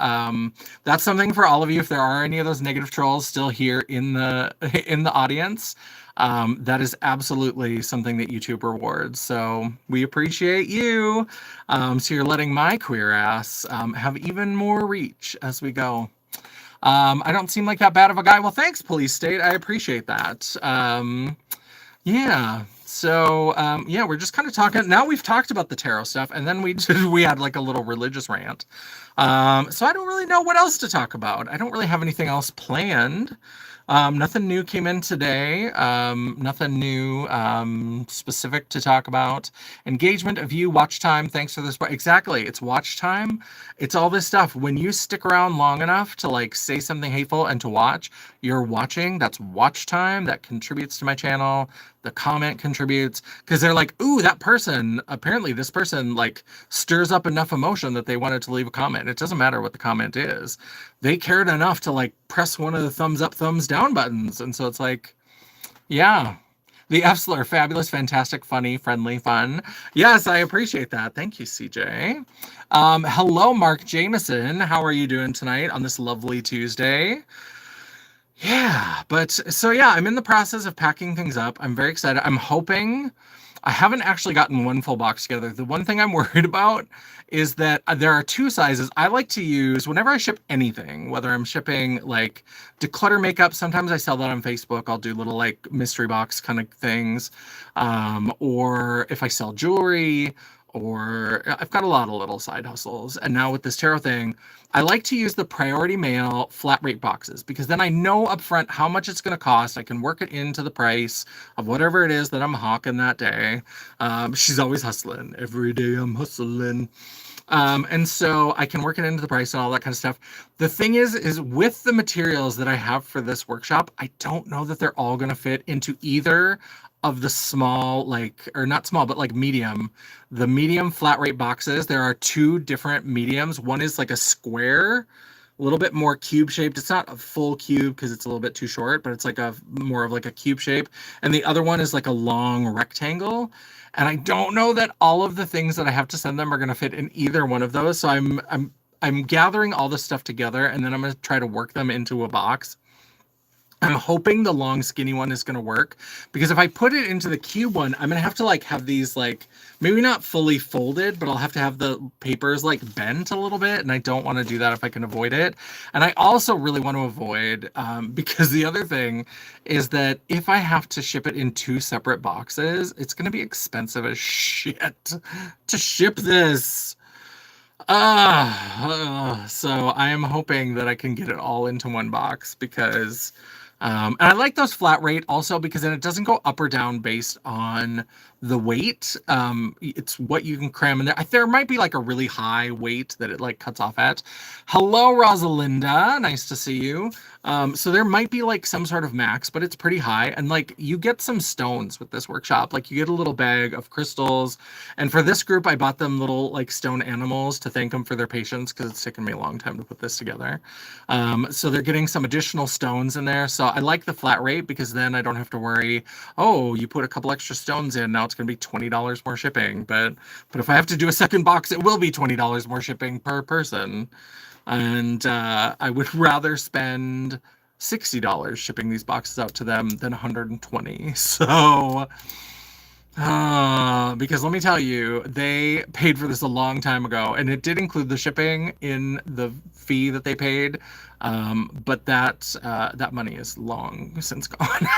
that's something for all of you. If there are any of those negative trolls still here in the audience, that is absolutely something that YouTube rewards. So we appreciate you. So you're letting my queer ass have even more reach as we go. I don't seem like that bad of a guy. Well, thanks, Police State. I appreciate that. Yeah. So, yeah, we're just kind of talking. Now we've talked about the tarot stuff, and then we had like a little religious rant. So I don't really know what else to talk about. I don't really have anything else planned. Nothing new came in today. Nothing new specific to talk about. Engagement of you, watch time. Thanks for this. Exactly. It's watch time. It's all this stuff. When you stick around long enough to like say something hateful and to watch, you're watching. That's watch time. That contributes to my channel. The comment contributes, because they're like, ooh, that person, apparently this person like stirs up enough emotion that they wanted to leave a comment. It doesn't matter what the comment is. They cared enough to like press one of the thumbs up, thumbs down buttons. And so it's like, yeah, the F-slur, fabulous, fantastic, funny, friendly, fun. Yes, I appreciate that. Thank you, CJ. Hello, Mark Jameson. How are you doing tonight on this lovely Tuesday? Yeah, but so yeah, I'm in the process of packing things up. I'm very excited. I'm hoping I haven't actually gotten one full box together. The one thing I'm worried about is that there are two sizes. I like to use whenever I ship anything, whether I'm shipping like declutter makeup. Sometimes I sell that on Facebook. I'll do little like mystery box kind of things. Or if I sell jewelry, or I've got a lot of little side hustles. And now with this tarot thing, I like to use the priority mail flat rate boxes because then I know upfront how much it's going to cost. I can work it into the price of whatever it is that I'm hawking that day. She's always hustling. Every day I'm hustling. And so I can work it into the price and all that kind of stuff. The thing is with the materials that I have for this workshop, I don't know that they're all going to fit into either of the small, like, or not small, but like medium, the medium flat rate boxes. There are two different mediums. One is like a square, a little bit more cube shaped. It's not a full cube because it's a little bit too short, but it's like a more of like a cube shape. And the other one is like a long rectangle. And I don't know that all of the things that I have to send them are going to fit in either one of those. So I'm gathering all this stuff together, and then I'm going to try to work them into a box. I'm hoping the long skinny one is going to work, because if I put it into the cube one, I'm going to have to like have these like maybe not fully folded, but I'll have to have the papers like bent a little bit. And I don't want to do that if I can avoid it. And I also really want to avoid, because the other thing is that if I have to ship it in two separate boxes, it's going to be expensive as shit to ship this. So I am hoping that I can get it all into one box, because and I like those flat rate also because then it doesn't go up or down based on the weight. It's what you can cram in there. There might be like a really high weight that it like cuts off at. Hello, Rosalinda. Nice to see you. So there might be like some sort of max, but it's pretty high. And like you get some stones with this workshop. Like you get a little bag of crystals. And for this group, I bought them little like stone animals to thank them for their patience, because it's taken me a long time to put this together. So they're getting some additional stones in there. So I like the flat rate because then I don't have to worry, oh, you put a couple extra stones in, now it's going to be $20 more shipping. But if I have to do a second box, it will be $20 more shipping per person. And I would rather spend $60 shipping these boxes out to them than $120. So, because let me tell you, they paid for this a long time ago, and it did include the shipping in the fee that they paid. But that money is long since gone.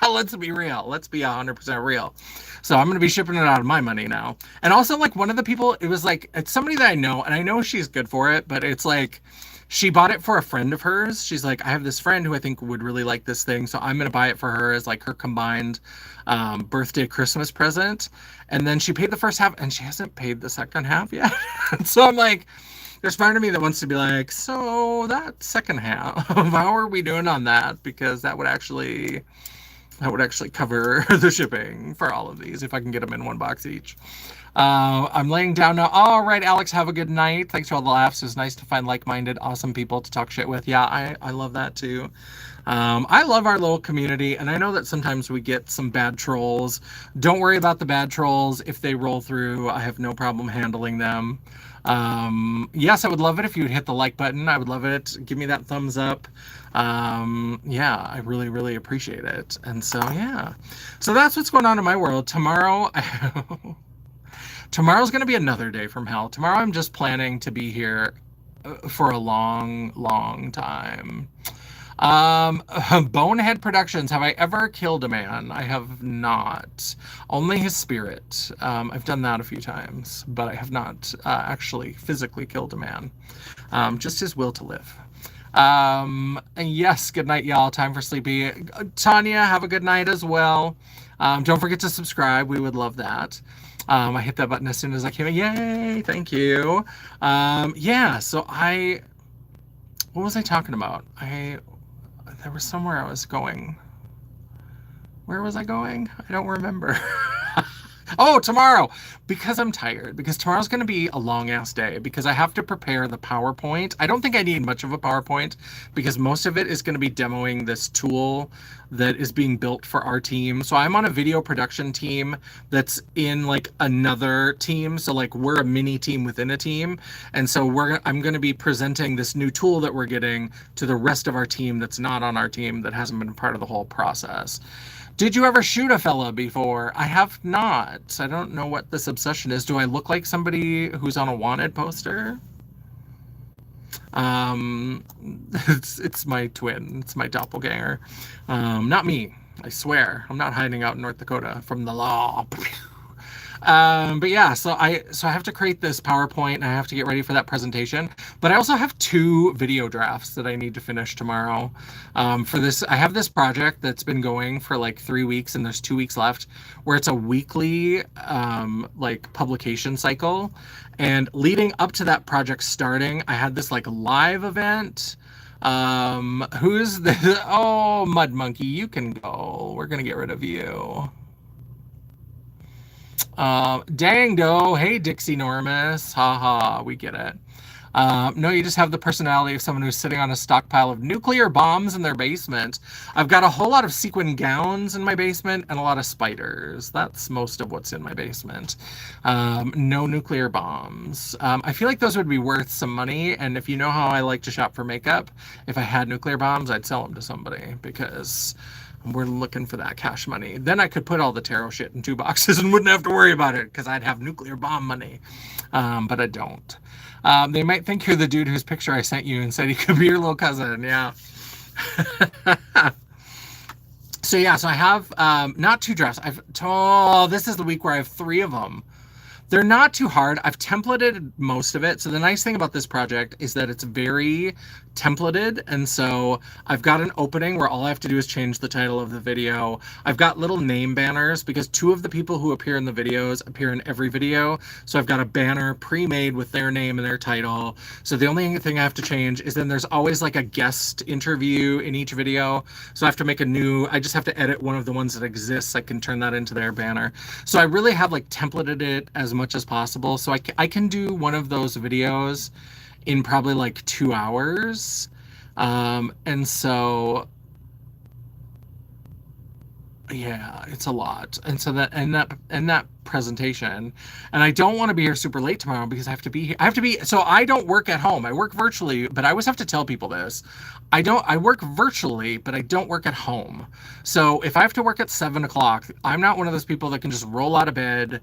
Let's be real. Let's be 100% real. So I'm going to be shipping it out of my money now. And also, like, one of the people, it was like, it's somebody that I know, and I know she's good for it, but it's like, she bought it for a friend of hers. She's like, I have this friend who I think would really like this thing, so I'm going to buy it for her as like her combined birthday Christmas present. And then she paid the first half, and she hasn't paid the second half yet. So I'm like, there's part of me that wants to be like, so that second half, how are we doing on that? Because that would actually cover the shipping for all of these if I can get them in one box each. I'm laying down now. All right, Alex, have a good night. Thanks for all the laughs. It was nice to find like-minded, awesome people to talk shit with. Yeah, I love that too. I love our little community, and I know that sometimes we get some bad trolls. Don't worry about the bad trolls. If they roll through, I have no problem handling them. Yes, I would love it if you would hit the like button. I would love it. Give me that thumbs up. Yeah, I really, really appreciate it. And so, yeah. So that's what's going on in my world. Tomorrow's going to be another day from hell. Tomorrow I'm just planning to be here for a long, long time. Bonehead Productions. Have I ever killed a man? I have not. Only his spirit. I've done that a few times, but I have not actually physically killed a man. Just his will to live. And yes, good night, y'all. Time for sleepy. Tanya, have a good night as well. Don't forget to subscribe. We would love that. I hit that button as soon as I came in. Yay! Thank you. Yeah. So what was I talking about? There was somewhere I was going. Where was I going? I don't remember. Oh, tomorrow, because I'm tired, because tomorrow's going to be a long ass day, because I have to prepare the PowerPoint. I don't think I need much of a PowerPoint, because most of it is going to be demoing this tool that is being built for our team. So I'm on a video production team that's in like another team. So like we're a mini team within a team. And so I'm going to be presenting this new tool that we're getting to the rest of our team that's not on our team, that hasn't been part of the whole process. Did you ever shoot a fella before? I have not. I don't know what this obsession is. Do I look like somebody who's on a wanted poster? Um, it's my twin. It's my doppelganger. Not me. I swear. I'm not hiding out in North Dakota from the law. But yeah, so I have to create this PowerPoint and I have to get ready for that presentation. But I also have 2 video drafts that I need to finish tomorrow. For this, I have this project that's been going for like 3 weeks and there's 2 weeks left, where it's a weekly like publication cycle. And leading up to that project starting, I had this like live event. Who's the, oh, Mud Monkey, you can go. We're gonna get rid of you. Dang do. Hey, Dixie Normus. Haha, we get it. No, you just have the personality of someone who's sitting on a stockpile of nuclear bombs in their basement. I've got a whole lot of sequin gowns in my basement and a lot of spiders. That's most of what's in my basement. No nuclear bombs. I feel like those would be worth some money. And if you know how I like to shop for makeup, if I had nuclear bombs, I'd sell them to somebody because we're looking for that cash money. Then I could put all the tarot shit in 2 boxes and wouldn't have to worry about it because I'd have nuclear bomb money. But I don't. They might think you're the dude whose picture I sent you and said he could be your little cousin. Yeah. So yeah, so I have not 2 drafts. This is the week where I have 3 of them. They're not too hard. I've templated most of it. So the nice thing about this project is that it's very templated. And so I've got an opening where all I have to do is change the title of the video. I've got little name banners because 2 of the people who appear in the videos appear in every video. So I've got a banner pre-made with their name and their title. So the only thing I have to change is then there's always like a guest interview in each video. So I have to make I just have to edit one of the ones that exists. I can turn that into their banner. So I really have like templated it as much as possible. So I can do one of those videos in probably like 2 hours. And so, yeah, it's a lot. And so that presentation, and I don't want to be here super late tomorrow because I have to be here. So I don't work at home. I work virtually, but I always have to tell people this. I work virtually, but I don't work at home. So if I have to work at 7 o'clock, I'm not one of those people that can just roll out of bed,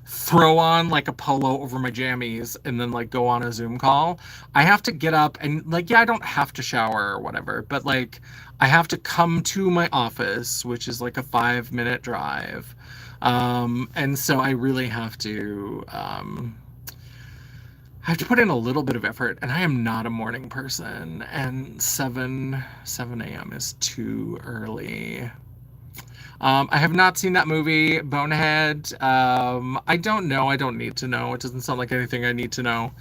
throw on like a polo over my jammies and then like go on a Zoom call. I have to get up and like, yeah, I don't have to shower or whatever, but like I have to come to my office, which is like a 5-minute drive. And so I really have to put in a little bit of effort, and I am not a morning person, and 7 a.m. is too early. I have not seen that movie, Bonehead. I don't know. I don't need to know. It doesn't sound like anything I need to know.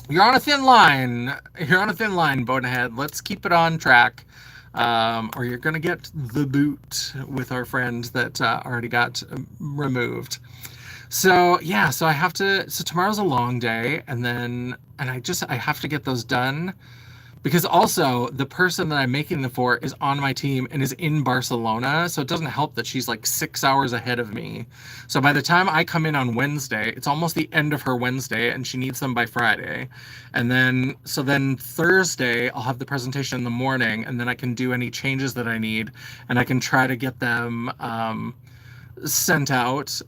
You're on a thin line. You're on a thin line, Bonehead. Let's keep it on track. Or you're going to get the boot with our friend that already got removed. So, yeah, so tomorrow's a long day, and I have to get those done. Because also, the person that I'm making them for is on my team and is in Barcelona, so it doesn't help that she's like 6 hours ahead of me. So by the time I come in on Wednesday, it's almost the end of her Wednesday, and she needs them by Friday. And then Thursday, I'll have the presentation in the morning, and then I can do any changes that I need, and I can try to get them sent out.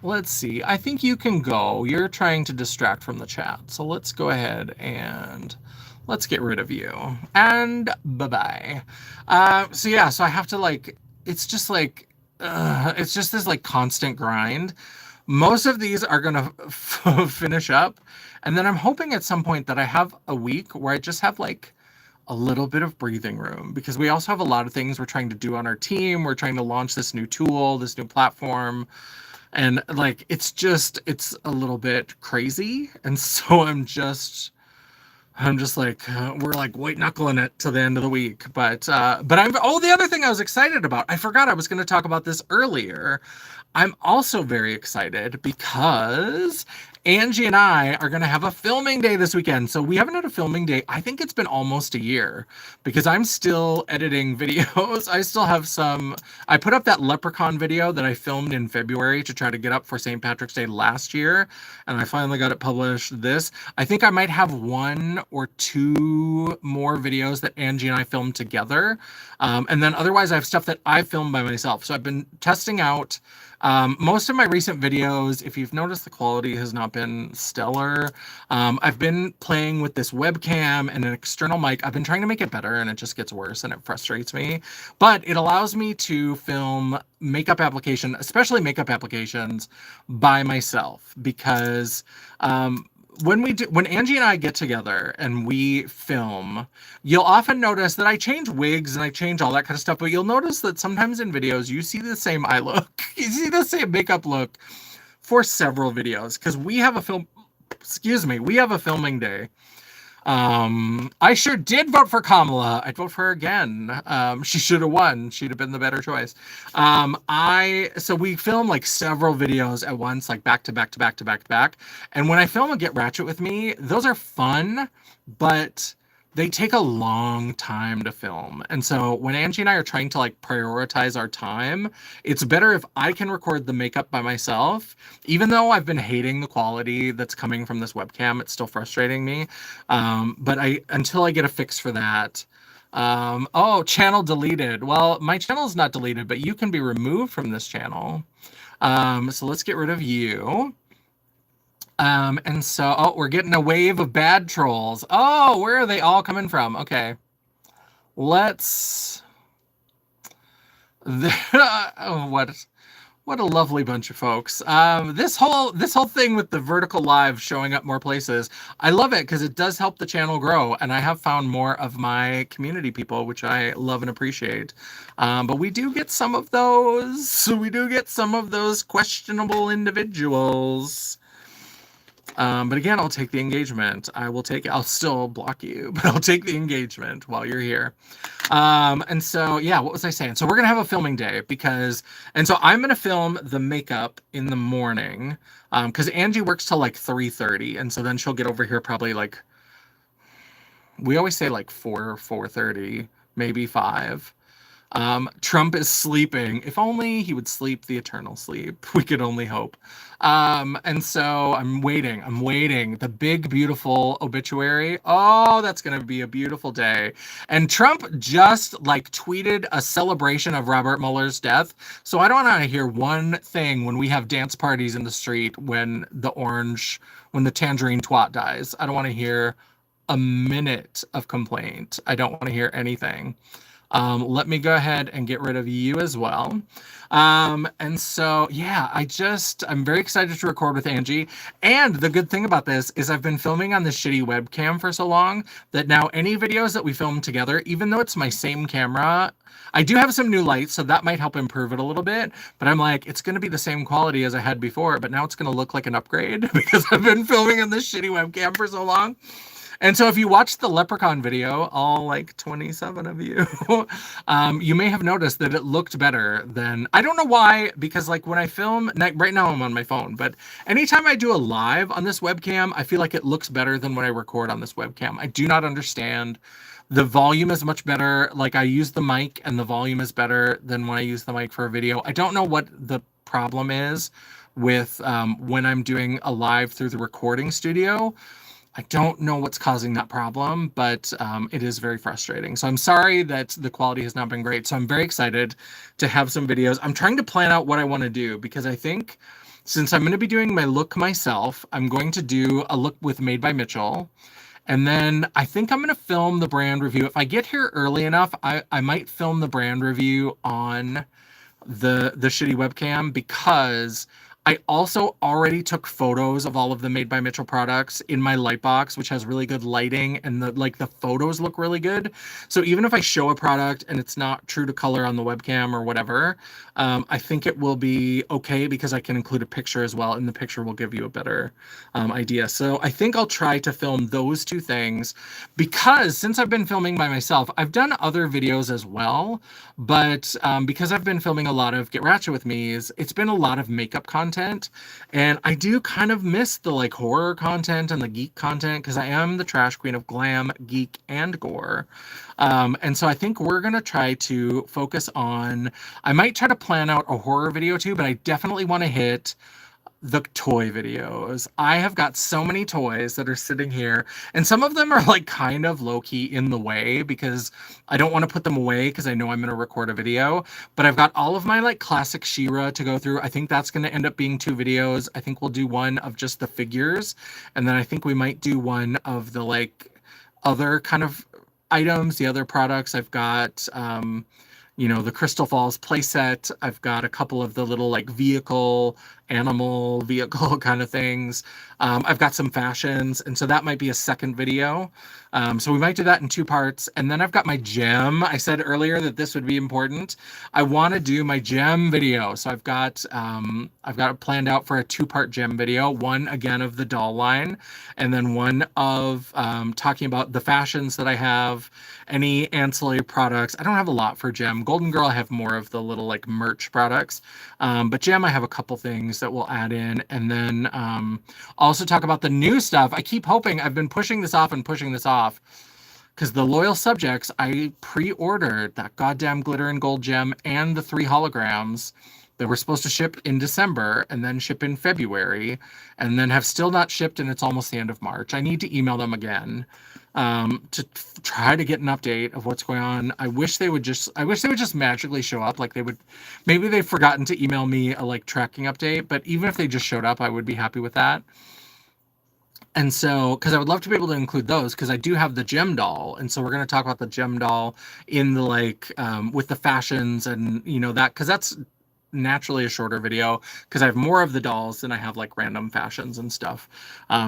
Let's see. I think you can go. You're trying to distract from the chat, so let's go ahead and let's get rid of you. And bye-bye. So I have to like, it's just this like constant grind. Most of these are going to finish up. And then I'm hoping at some point that I have a week where I just have like a little bit of breathing room, because we also have a lot of things we're trying to do on our team. We're trying to launch this new tool, this new platform. And like, it's a little bit crazy. And so I'm just like, we're like white knuckling it to the end of the week. But the other thing I was excited about, I forgot I was going to talk about this earlier. I'm also very excited because Angie and I are going to have a filming day this weekend. So we haven't had a filming day. I think it's been almost a year because I'm still editing videos. I still have some. I put up that leprechaun video that I filmed in February to try to get up for St. Patrick's Day last year. And I finally got it published this. I think I might have 1 or 2 more videos that Angie and I filmed together. And then otherwise I have stuff that I filmed by myself. So I've been testing out most of my recent videos. If you've noticed, the quality has not been stellar. I've been playing with this webcam and an external mic. I've been trying to make it better and it just gets worse and it frustrates me. But it allows me to film makeup application, especially makeup applications, by myself because when Angie and I get together and we film, you'll often notice that I change wigs and I change all that kind of stuff, but you'll notice that sometimes in videos you see the same eye look, you see the same makeup look for several videos because we have a filming day. I sure did vote for Kamala. I'd vote for her again. She should have won. She'd have been the better choice. So we film like several videos at once, like back to back to back to back to back. And when I film a Get Ratchet with Me, those are fun, but they take a long time to film. And so when Angie and I are trying to like prioritize our time, it's better if I can record the makeup by myself. Even though I've been hating the quality that's coming from this webcam, it's still frustrating me. But until I get a fix for that. Oh, channel deleted. Well, my channel is not deleted, but you can be removed from this channel. So let's get rid of you. And so, we're getting a wave of bad trolls. Oh, where are they all coming from? Okay. Let's... oh, what a lovely bunch of folks. This whole thing with the vertical live showing up more places, I love it because it does help the channel grow, and I have found more of my community people, which I love and appreciate. But we do get some of those. We do get some of those questionable individuals. But again, I'll take the engagement. I'll still block you, but I'll take the engagement while you're here. And so, yeah, what was I saying? So we're going to have a filming day so I'm going to film the makeup in the morning, because Angie works till like 3:30. And so then she'll get over here probably like, we always say like 4:30, maybe 5. Trump is sleeping. If only he would sleep the eternal sleep. We could only hope. And so I'm waiting. The big, beautiful obituary. Oh, that's going to be a beautiful day. And Trump just like tweeted a celebration of Robert Mueller's death. So I don't want to hear one thing when we have dance parties in the street when the tangerine twat dies. I don't want to hear a minute of complaint. I don't want to hear anything. Let me go ahead and get rid of you as well. And so, yeah, I'm very excited to record with Angie. And the good thing about this is I've been filming on this shitty webcam for so long that now any videos that we film together, even though it's my same camera, I do have some new lights, so that might help improve it a little bit. But I'm like, it's going to be the same quality as I had before, but now it's going to look like an upgrade because I've been filming on this shitty webcam for so long. And so if you watch the leprechaun video, all like 27 of you, you may have noticed that it looked better than, I don't know why, because like when I film, right now I'm on my phone, but anytime I do a live on this webcam, I feel like it looks better than when I record on this webcam. I do not understand. The volume is much better. Like I use the mic and the volume is better than when I use the mic for a video. I don't know what the problem is with when I'm doing a live through the recording studio. I don't know what's causing that problem, but it is very frustrating. So I'm sorry that the quality has not been great. So I'm very excited to have some videos. I'm trying to plan out what I want to do because I think since I'm going to be doing my look myself, I'm going to do a look with Made by Mitchell. And then I think I'm going to film the brand review. If I get here early enough, I might film the brand review on the shitty webcam because I also already took photos of all of the Made by Mitchell products in my Lightbox, which has really good lighting, and the photos look really good. So even if I show a product and it's not true to color on the webcam or whatever, I think it will be okay because I can include a picture as well, and the picture will give you a better idea. So I think I'll try to film those two things because since I've been filming by myself, I've done other videos as well, but because I've been filming a lot of Get Ratchet with Me, it's been a lot of makeup content. content. And I do kind of miss the like horror content and the geek content because I am the trash queen of glam, geek, and gore. And so I think we're going to try to focus on, I might try to plan out a horror video too, but I definitely want to hit the toy videos. I have got so many toys that are sitting here, and some of them are like kind of low-key in the way because I don't want to put them away because I know I'm going to record a video, but I've got all of my like classic She-Ra to go through. I think that's going to end up being 2 videos. I think we'll do one of just the figures, and then I think we might do one of the like other kind of items, the other products. I've got the Crystal Falls playset. I've got a couple of the little like animal vehicle kind of things. I've got some fashions, and so that might be a second video. So we might do that in 2 parts. And then I've got my gem. I said earlier that this would be important. I want to do my gem video. So I've got it planned out for a 2-part gem video. One again of the doll line, and then one of talking about the fashions that I have, any ancillary products. I don't have a lot for gem. Golden Girl, I have more of the little like merch products. But gem, I have a couple things that we'll add in, and then also talk about the new stuff. I keep hoping, I've been pushing this off because the loyal subjects, I pre-ordered that goddamn glitter and gold gem and the 3 holograms that were supposed to ship in December and then ship in February and then have still not shipped, and it's almost the end of March. I need to email them again to try to get an update of what's going on. I wish they would just magically show up. Like maybe they've forgotten to email me a like tracking update, but even if they just showed up, I would be happy with that. And so, because I would love to be able to include those, because I do have the gem doll, and so we're going to talk about the gem doll in the like with the fashions and that, because that's naturally a shorter video because I have more of the dolls than I have like random fashions and stuff.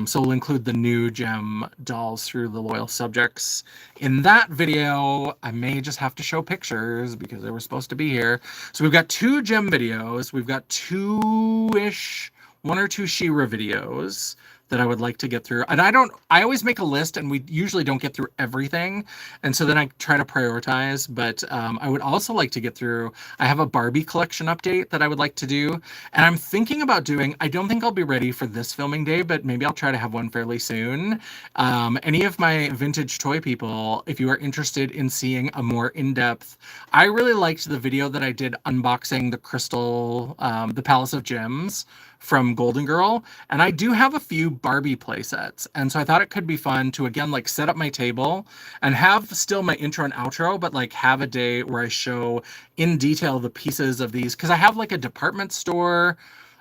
So we'll include the new gem dolls through the loyal subjects in that video. I may just have to show pictures because they were supposed to be here. So we've got 2 gem videos. We've got 2-ish, 1 or 2 She-Ra videos that I would like to get through. And I always make a list, and we usually don't get through everything. And so then I try to prioritize, but I would also like to get through, I have a Barbie collection update that I would like to do. And I'm thinking about doing, I don't think I'll be ready for this filming day, but maybe I'll try to have one fairly soon. Any of my vintage toy people, if you are interested in seeing a more in-depth, I really liked the video that I did unboxing the crystal, the Palace of Gems from Golden Girl, and I do have a few Barbie playsets, and so I thought it could be fun to again like set up my table and have still my intro and outro, but like have a day where I show in detail the pieces of these, because I have like a department store,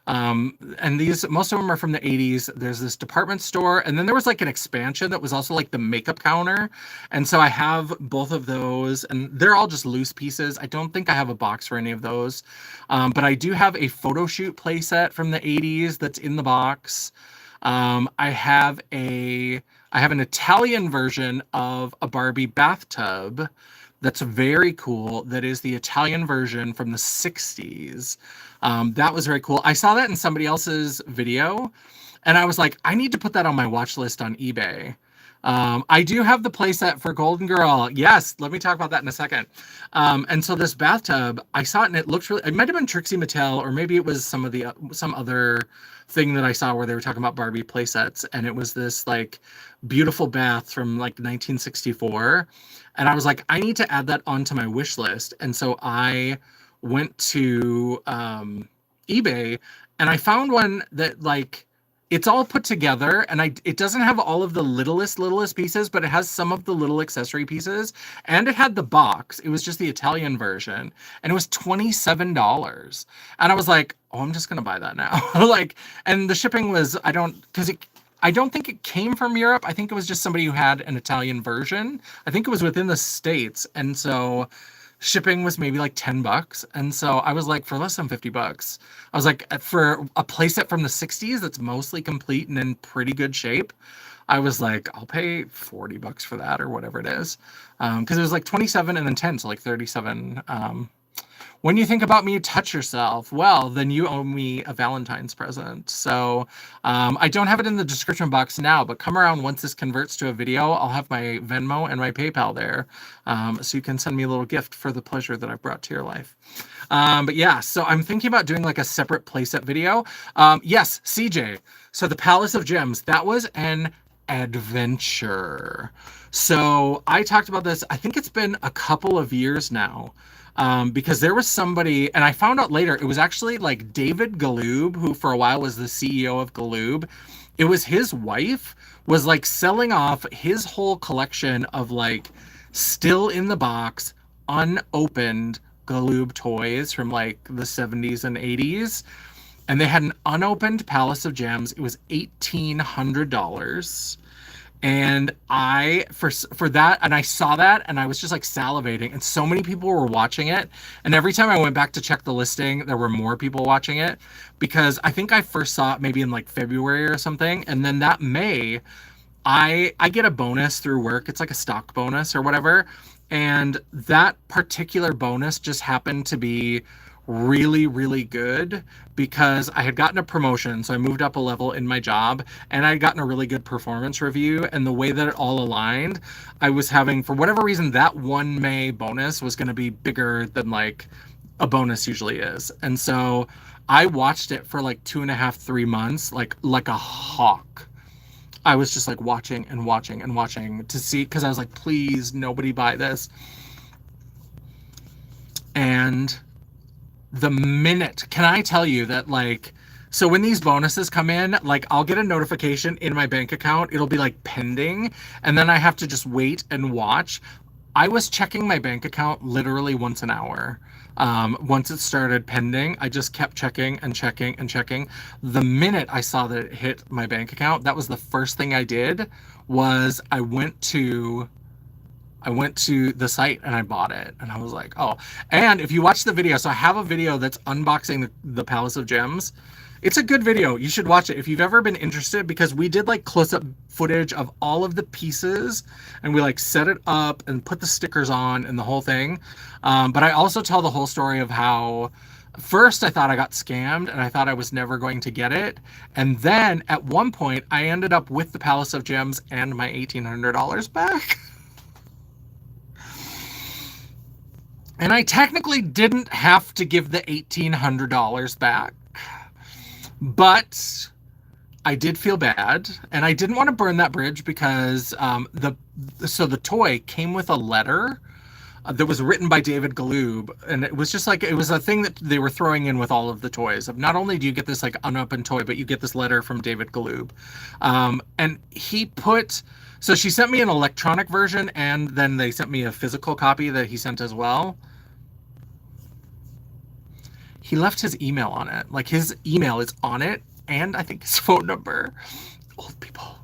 and these, most of them are from the 80s. There's this department store, and then there was like an expansion that was also like the makeup counter, and so I have both of those, and they're all just loose pieces. I don't think I have a box for any of those, but I do have a photo shoot playset from the 80s that's in the box. I have an Italian version of a Barbie bathtub that's very cool. That is the Italian version from the 60s. That was very cool. I saw that in somebody else's video, and I was like, I need to put that on my watch list on eBay. I do have the playset for Golden Girl. Yes, let me talk about that in a second. And so this bathtub, I saw it and it looked really, it might have been Trixie Mattel, or maybe it was some other thing that I saw where they were talking about Barbie playsets, and it was this like beautiful bath from like 1964. And I was like, I need to add that onto my wish list. And so I went to eBay, and I found one that like, it's all put together, and it doesn't have all of the littlest pieces, but it has some of the little accessory pieces, and it had the box. It was just the Italian version, and it was $27. And I was like, oh, I'm just gonna buy that now. Like, and the shipping was, I don't think it came from Europe. I think it was just somebody who had an Italian version. I think it was within the States, and so shipping was maybe like $10. And so I was like, for less than $50, I was like, for a playset from the 60s that's mostly complete and in pretty good shape, I was like, I'll pay $40 for that or whatever it is. Because it was like 27 and then 10, so like 37. When you think about me, touch yourself. Well, then you owe me a Valentine's present. So I don't have it in the description box now, but come around once this converts to a video. I'll have my Venmo and my PayPal there. So you can send me a little gift for the pleasure that I've brought to your life. But yeah, so I'm thinking about doing like a separate playset video. Yes, CJ. So the Palace of Gems, that was an adventure. So I talked about this, I think it's been a couple of years now. Because there was somebody, and I found out later, it was actually like David Galoob, who for a while was the CEO of Galoob. It was his wife was like selling off his whole collection of like still in the box, unopened Galoob toys from like the 70s and 80s. And they had an unopened Palace of Gems. It was $1,800. And I for that, and I saw that and I was just like salivating, and so many people were watching it, and every time I went back to check the listing there were more people watching it, because I think I first saw it maybe in like February or something, and then that May I get a bonus through work. It's like a stock bonus or whatever, and that particular bonus just happened to be really, really good because I had gotten a promotion. So I moved up a level in my job, and I had gotten a really good performance review. And the way that it all aligned, I was having, for whatever reason, that one May bonus was going to be bigger than like a bonus usually is. And so I watched it for like 2.5, 3 months, like a hawk. I was just like watching and watching and watching to see, because I was like, please, nobody buy this. And the minute, can I tell you that, like, so when these bonuses come in, like, I'll get a notification in my bank account. It'll be like pending, and then I have to just wait and watch. I was checking my bank account literally once an hour. Once it started pending, I just kept checking and checking and checking. The minute I saw that it hit my bank account, that was the first thing I did, was I went to the site and I bought it, and I was like, oh. And if you watch the video, so I have a video that's unboxing the Palace of Gems. It's a good video. You should watch it if you've ever been interested, because we did like close-up footage of all of the pieces, and we like set it up and put the stickers on and the whole thing. But I also tell the whole story of how first I thought I got scammed and I thought I was never going to get it. And then at one point I ended up with the Palace of Gems and my $1,800 back. And I technically didn't have to give the $1,800 back, but I did feel bad, and I didn't want to burn that bridge, because the toy came with a letter that was written by David Galoob, and it was just like, it was a thing that they were throwing in with all of the toys. Not only do you get this like unopened toy, but you get this letter from David Galoob, and he put. So she sent me an electronic version, and then they sent me a physical copy that he sent as well. He left his email on it. Like, his email is on it, and I think his phone number. Old people.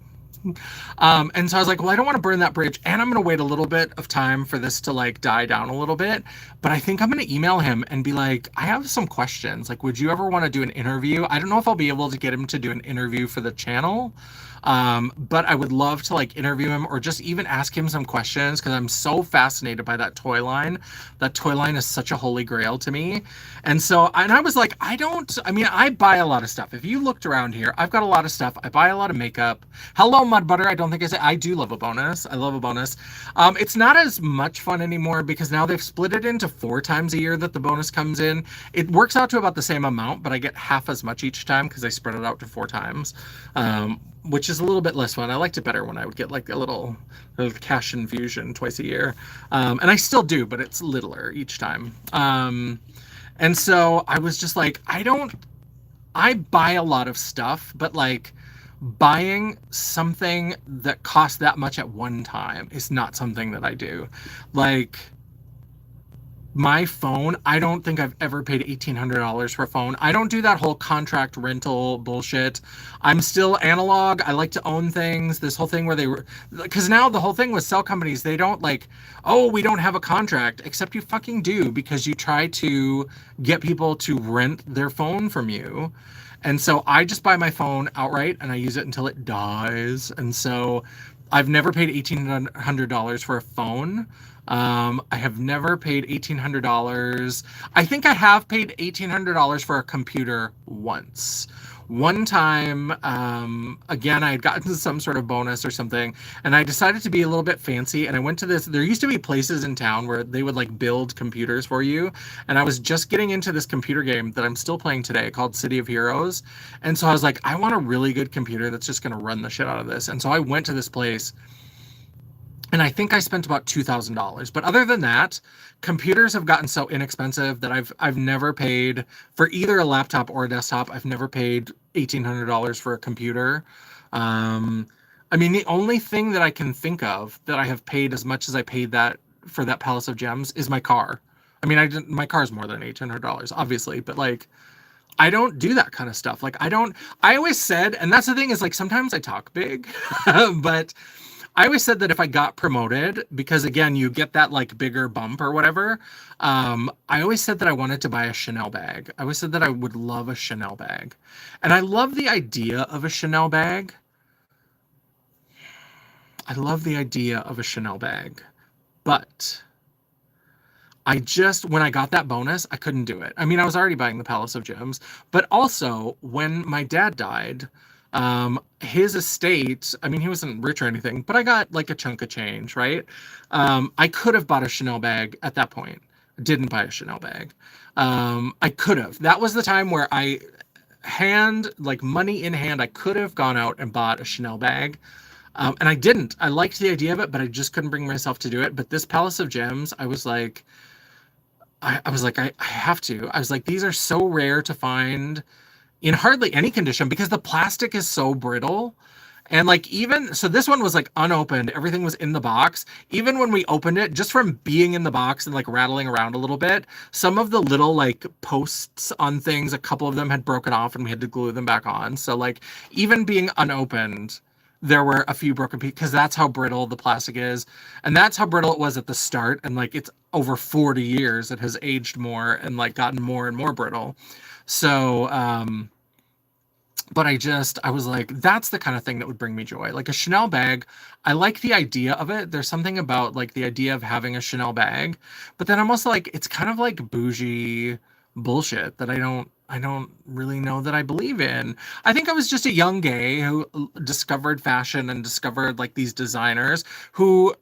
And so I was like, well, I don't want to burn that bridge, and I'm going to wait a little bit of time for this to like die down a little bit. But I think I'm going to email him and be like, I have some questions. Like, would you ever want to do an interview? I don't know if I'll be able to get him to do an interview for the channel. But I would love to like interview him, or just even ask him some questions, because I'm so fascinated by that toy line. That toy line is such a holy grail to me. And so, and I was like, I mean, I buy a lot of stuff. If you looked around here, I've got a lot of stuff. I buy a lot of makeup. Hello, Mud Butter. I don't think I said, I do love a bonus. I love a bonus. It's not as much fun anymore, because now they've split it into 4 times a year that the bonus comes in. It works out to about the same amount, but I get half as much each time, because I spread it out to 4 times. Which is a little bit less fun. I liked it better when I would get like a little cash infusion twice a year. And I still do, but it's littler each time. And so I was just like, I buy a lot of stuff, but like buying something that costs that much at one time is not something that I do. Like, my phone, I don't think I've ever paid $1,800 for a phone. I don't do that whole contract rental bullshit. I'm still analog. I like to own things. This whole thing where they were, because now the whole thing with cell companies, they don't like, oh, we don't have a contract, except you fucking do, because you try to get people to rent their phone from you. And so I just buy my phone outright and I use it until it dies. And so I've never paid $1,800 for a phone. I have never paid $1,800. I think I have paid $1,800 for a computer once. One time, again, I had gotten some sort of bonus or something, and I decided to be a little bit fancy. And I went to this. There used to be places in town where they would like build computers for you. And I was just getting into this computer game that I'm still playing today called City of Heroes. And so I was like, I want a really good computer that's just going to run the shit out of this. And so I went to this place and I think I spent about $2,000. But other than that, computers have gotten so inexpensive that I've never paid for either a laptop or a desktop. I've never paid $1,800 for a computer. I mean, the only thing that I can think of that I have paid as much as I paid that for that Palace of Gems is my car. I mean, my car is more than $1,800, obviously, but like, I don't do that kind of stuff. Like, I always said, and that's the thing is like, sometimes I talk big, but I always said that if I got promoted, because again, you get that like bigger bump or whatever. I always said that I wanted to buy a Chanel bag. I always said that I would love a Chanel bag. And I love the idea of a Chanel bag. I love the idea of a Chanel bag. But when I got that bonus, I couldn't do it. I mean, I was already buying the Palace of Gems, but also when my dad died, his estate, I mean, he wasn't rich or anything, but I got like a chunk of change, right? I could have bought a Chanel bag at that point. Didn't buy a Chanel bag. I could have. That was the time where like money in hand, I could have gone out and bought a Chanel bag. And I didn't. I liked the idea of it, but I just couldn't bring myself to do it. But this Palace of Gems, I was like, I have to. I was like, these are so rare to find in hardly any condition because the plastic is so brittle. And like, even so, this one was like unopened, everything was in the box. Even when we opened it, just from being in the box and like rattling around a little bit, some of the little like posts on things, a couple of them had broken off and we had to glue them back on. So like, even being unopened, there were a few broken pieces because that's how brittle the plastic is. And that's how brittle it was at the start. And like, it's over 40 years, it has aged more and like gotten more and more brittle. So, but I was like, that's the kind of thing that would bring me joy. Like a Chanel bag, I like the idea of it. There's something about like the idea of having a Chanel bag, but then I'm also like, it's kind of like bougie bullshit that I don't really know that I believe in. I think I was just a young gay who discovered fashion and discovered like these designers who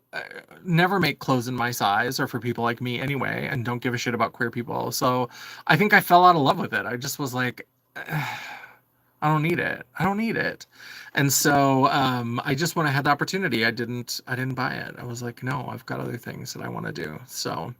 never make clothes in my size or for people like me anyway, and don't give a shit about queer people. So I think I fell out of love with it. I just was like, I don't need it. I don't need it. And so I just, when I had the opportunity, I didn't buy it. I was like, no, I've got other things that I want to do. So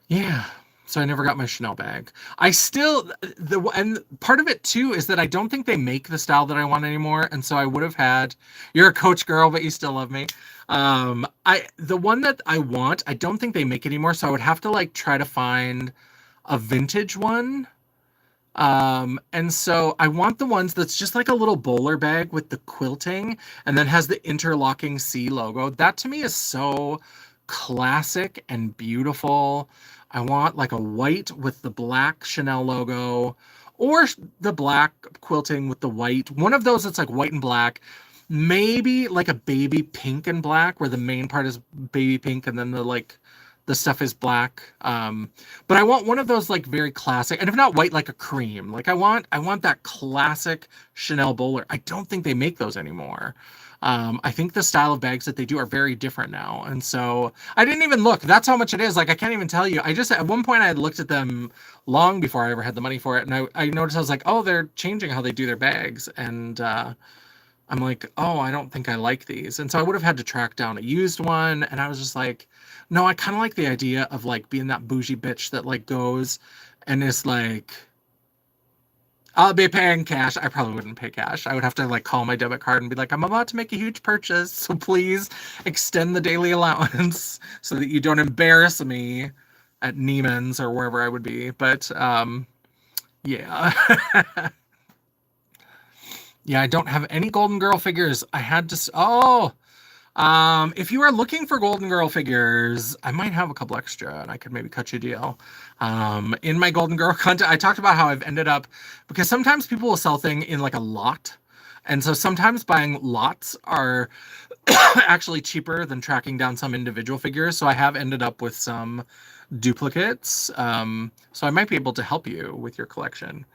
yeah. So I never got my Chanel bag. And part of it too is that I don't think they make the style that I want anymore. And so I would have had, you're a Coach girl, but you still love me. The one that I want, I don't think they make anymore. So I would have to like try to find a vintage one. And so I want the ones that's just like a little bowler bag with the quilting and then has the interlocking C logo. That to me is so classic and beautiful. I want like a white with the black Chanel logo or the black quilting with the white. One of those that's like white and black, maybe like a baby pink and black where the main part is baby pink and then the stuff is black. But I want one of those like very classic, and if not white, like a cream. Like I want that classic Chanel bowler. I don't think they make those anymore. I think the style of bags that they do are very different now. And so I didn't even look. That's how much it is. Like, I can't even tell you. At one point I had looked at them long before I ever had the money for it. And I noticed, I was like, oh, they're changing how they do their bags. And I'm like, oh, I don't think I like these. And so I would have had to track down a used one. And I was just like, no, I kind of like the idea of like being that bougie bitch that like goes and is like, I'll be paying cash. I probably wouldn't pay cash. I would have to like call my debit card and be like, I'm about to make a huge purchase, so please extend the daily allowance so that you don't embarrass me at Neiman's or wherever I would be. But yeah. Yeah, I don't have any Golden Girl figures. I had to, if you are looking for Golden Girl figures, I might have a couple extra and I could maybe cut you a deal. In my Golden Girl content, I talked about how I've ended up, because sometimes people will sell things in like a lot. And so sometimes buying lots are actually cheaper than tracking down some individual figures. So I have ended up with some duplicates. So I might be able to help you with your collection.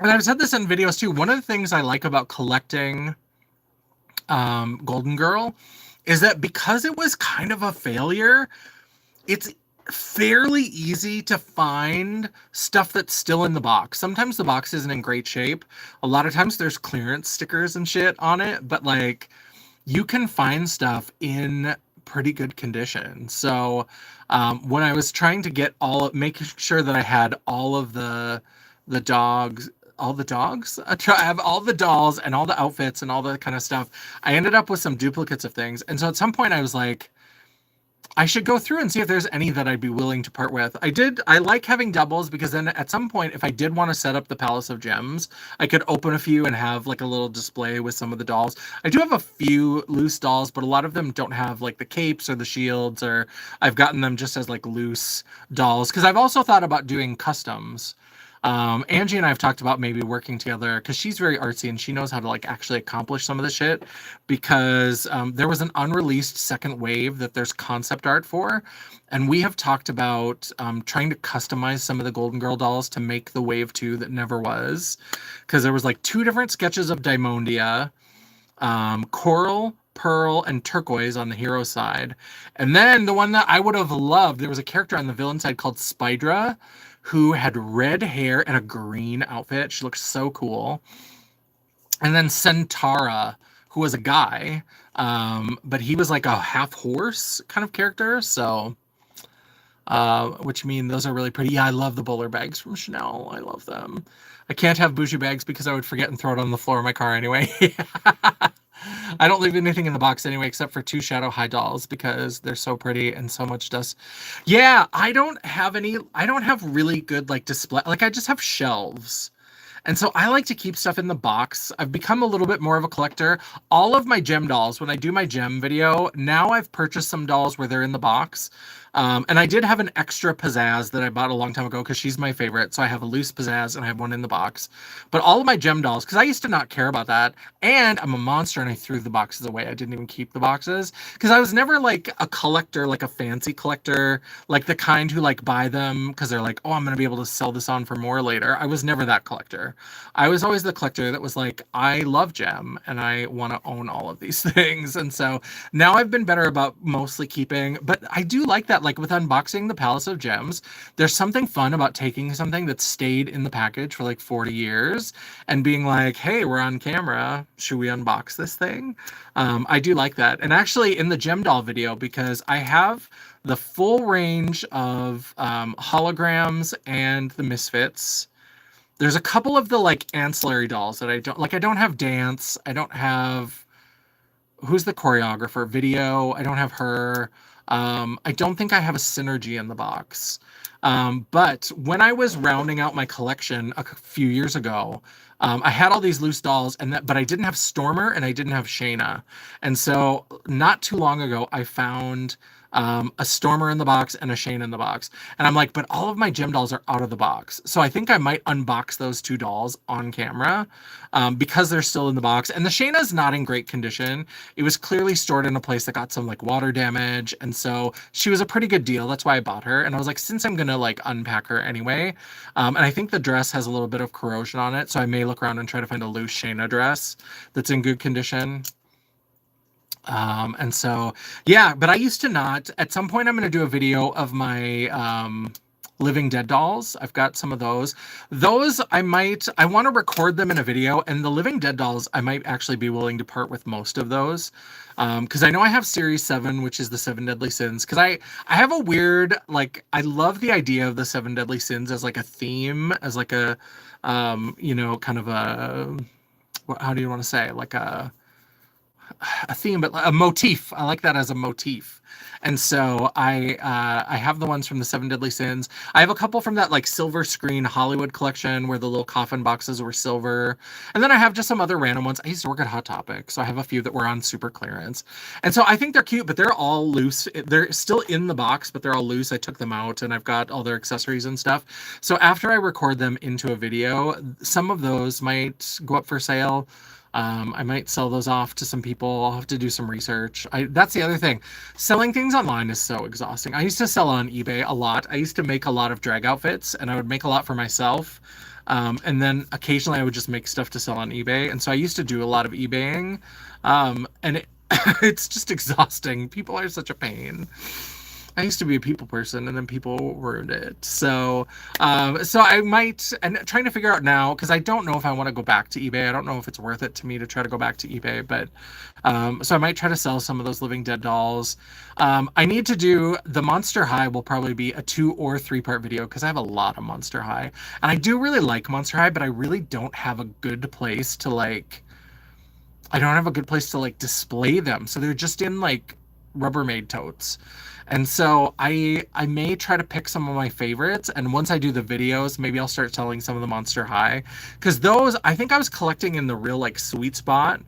And I've said this in videos too. One of the things I like about collecting Golden Girl is that because it was kind of a failure, it's fairly easy to find stuff that's still in the box. Sometimes the box isn't in great shape. A lot of times there's clearance stickers and shit on it, but like you can find stuff in pretty good condition. So when I was trying to get make sure that I had all of the dogs, I have all the dolls and all the outfits and all that kind of stuff. I ended up with some duplicates of things. And so at some point I was like, I should go through and see if there's any that I'd be willing to part with. I like having doubles because then at some point, if I did want to set up the Palace of Gems, I could open a few and have like a little display with some of the dolls. I do have a few loose dolls, but a lot of them don't have like the capes or the shields, or I've gotten them just as like loose dolls. Because I've also thought about doing customs. Angie and I have talked about maybe working together because she's very artsy and she knows how to like actually accomplish some of the shit, because there was an unreleased second wave that there's concept art for, and we have talked about trying to customize some of the Golden Girl dolls to make the wave 2 that never was, because there was like 2 different sketches of Diamondia, Coral, Pearl, and Turquoise on the hero side, and then the one that I would have loved, there was a character on the villain side called Spydra, who had red hair and a green outfit. She looked so cool. And then Centaura, who was a guy, but he was like a half horse kind of character. So, which mean those are really pretty. Yeah, I love the bowler bags from Chanel. I love them. I can't have bougie bags because I would forget and throw it on the floor of my car anyway. I don't leave anything in the box anyway, except for 2 Shadow High dolls because they're so pretty and so much dust. Yeah, I don't have really good like display. Like I just have shelves. And so I like to keep stuff in the box. I've become a little bit more of a collector. All of my gem dolls, when I do my gem video, now I've purchased some dolls where they're in the box. And I did have an extra Pizzazz that I bought a long time ago because she's my favorite. So I have a loose Pizzazz and I have one in the box. But all of my gem dolls, because I used to not care about that. And I'm a monster and I threw the boxes away. I didn't even keep the boxes because I was never like a collector, like a fancy collector, like the kind who like buy them because they're like, oh, I'm going to be able to sell this on for more later. I was never that collector. I was always the collector that was like, I love gem and I want to own all of these things. And so now I've been better about mostly keeping, but I do like that. Like with unboxing the Palace of Gems, there's something fun about taking something that stayed in the package for like 40 years and being like, hey, we're on camera. Should we unbox this thing? I do like that. And actually in the gem doll video, because I have the full range of holograms and the Misfits. There's a couple of the like ancillary dolls that I don't like. I don't have Dance. I don't have, who's the choreographer? Video. I don't have her. I don't think I have a Synergy in the box. But when I was rounding out my collection a few years ago, I had all these loose dolls, but I didn't have Stormer and I didn't have Shayna. And so not too long ago, I found a Stormer in the box and a Shayna in the box. And I'm like, but all of my gem dolls are out of the box. So I think I might unbox those 2 dolls on camera because they're still in the box. And the Shayna's not in great condition. It was clearly stored in a place that got some like water damage. And so she was a pretty good deal. That's why I bought her. And I was like, since I'm going to like unpack her anyway. And I think the dress has a little bit of corrosion on it. So I may look around and try to find a loose Shayna dress that's in good condition. And so, yeah, but I used to not. At some point, I'm going to do a video of my Living Dead dolls. I've got some of those. Those I want to record them in a video, and the Living Dead dolls, I might actually be willing to part with most of those. Because I know I have Series 7, which is the 7 Deadly Sins. Because I have a weird, like, I love the idea of the 7 Deadly Sins as like a theme, as like a, you know, kind of a, how do you want to say, like a theme, but a motif. I like that as a motif. And so I have the ones from the 7 Deadly Sins. I have a couple from that like silver screen Hollywood collection where the little coffin boxes were silver. And then I have just some other random ones. I used to work at Hot Topic, so I have a few that were on super clearance. And so I think they're cute, but they're all loose. They're still in the box, but they're all loose. I took them out and I've got all their accessories and stuff. So after I record them into a video, some of those might go up for sale. I might sell those off to some people. I'll have to do some research. That's the other thing. Selling things online is so exhausting. I used to sell on eBay a lot. I used to make a lot of drag outfits, and I would make a lot for myself. And then occasionally I would just make stuff to sell on eBay. And so I used to do a lot of eBaying. And it's just exhausting. People are such a pain. I used to be a people person, and then people ruined it. So I might, and trying to figure out now, because I don't know if I want to go back to eBay. I don't know if it's worth it to me to try to go back to eBay, but so I might try to sell some of those Living Dead dolls. I need to do the Monster High will probably be a 2 or 3 part video because I have a lot of Monster High, and I do really like Monster High, but I really don't have a good place to like. I don't have a good place to like display them, so they're just in like Rubbermaid totes. And so I may try to pick some of my favorites, and once I do the videos, maybe I'll start selling some of the Monster High, because those I think I was collecting in the real like sweet spot.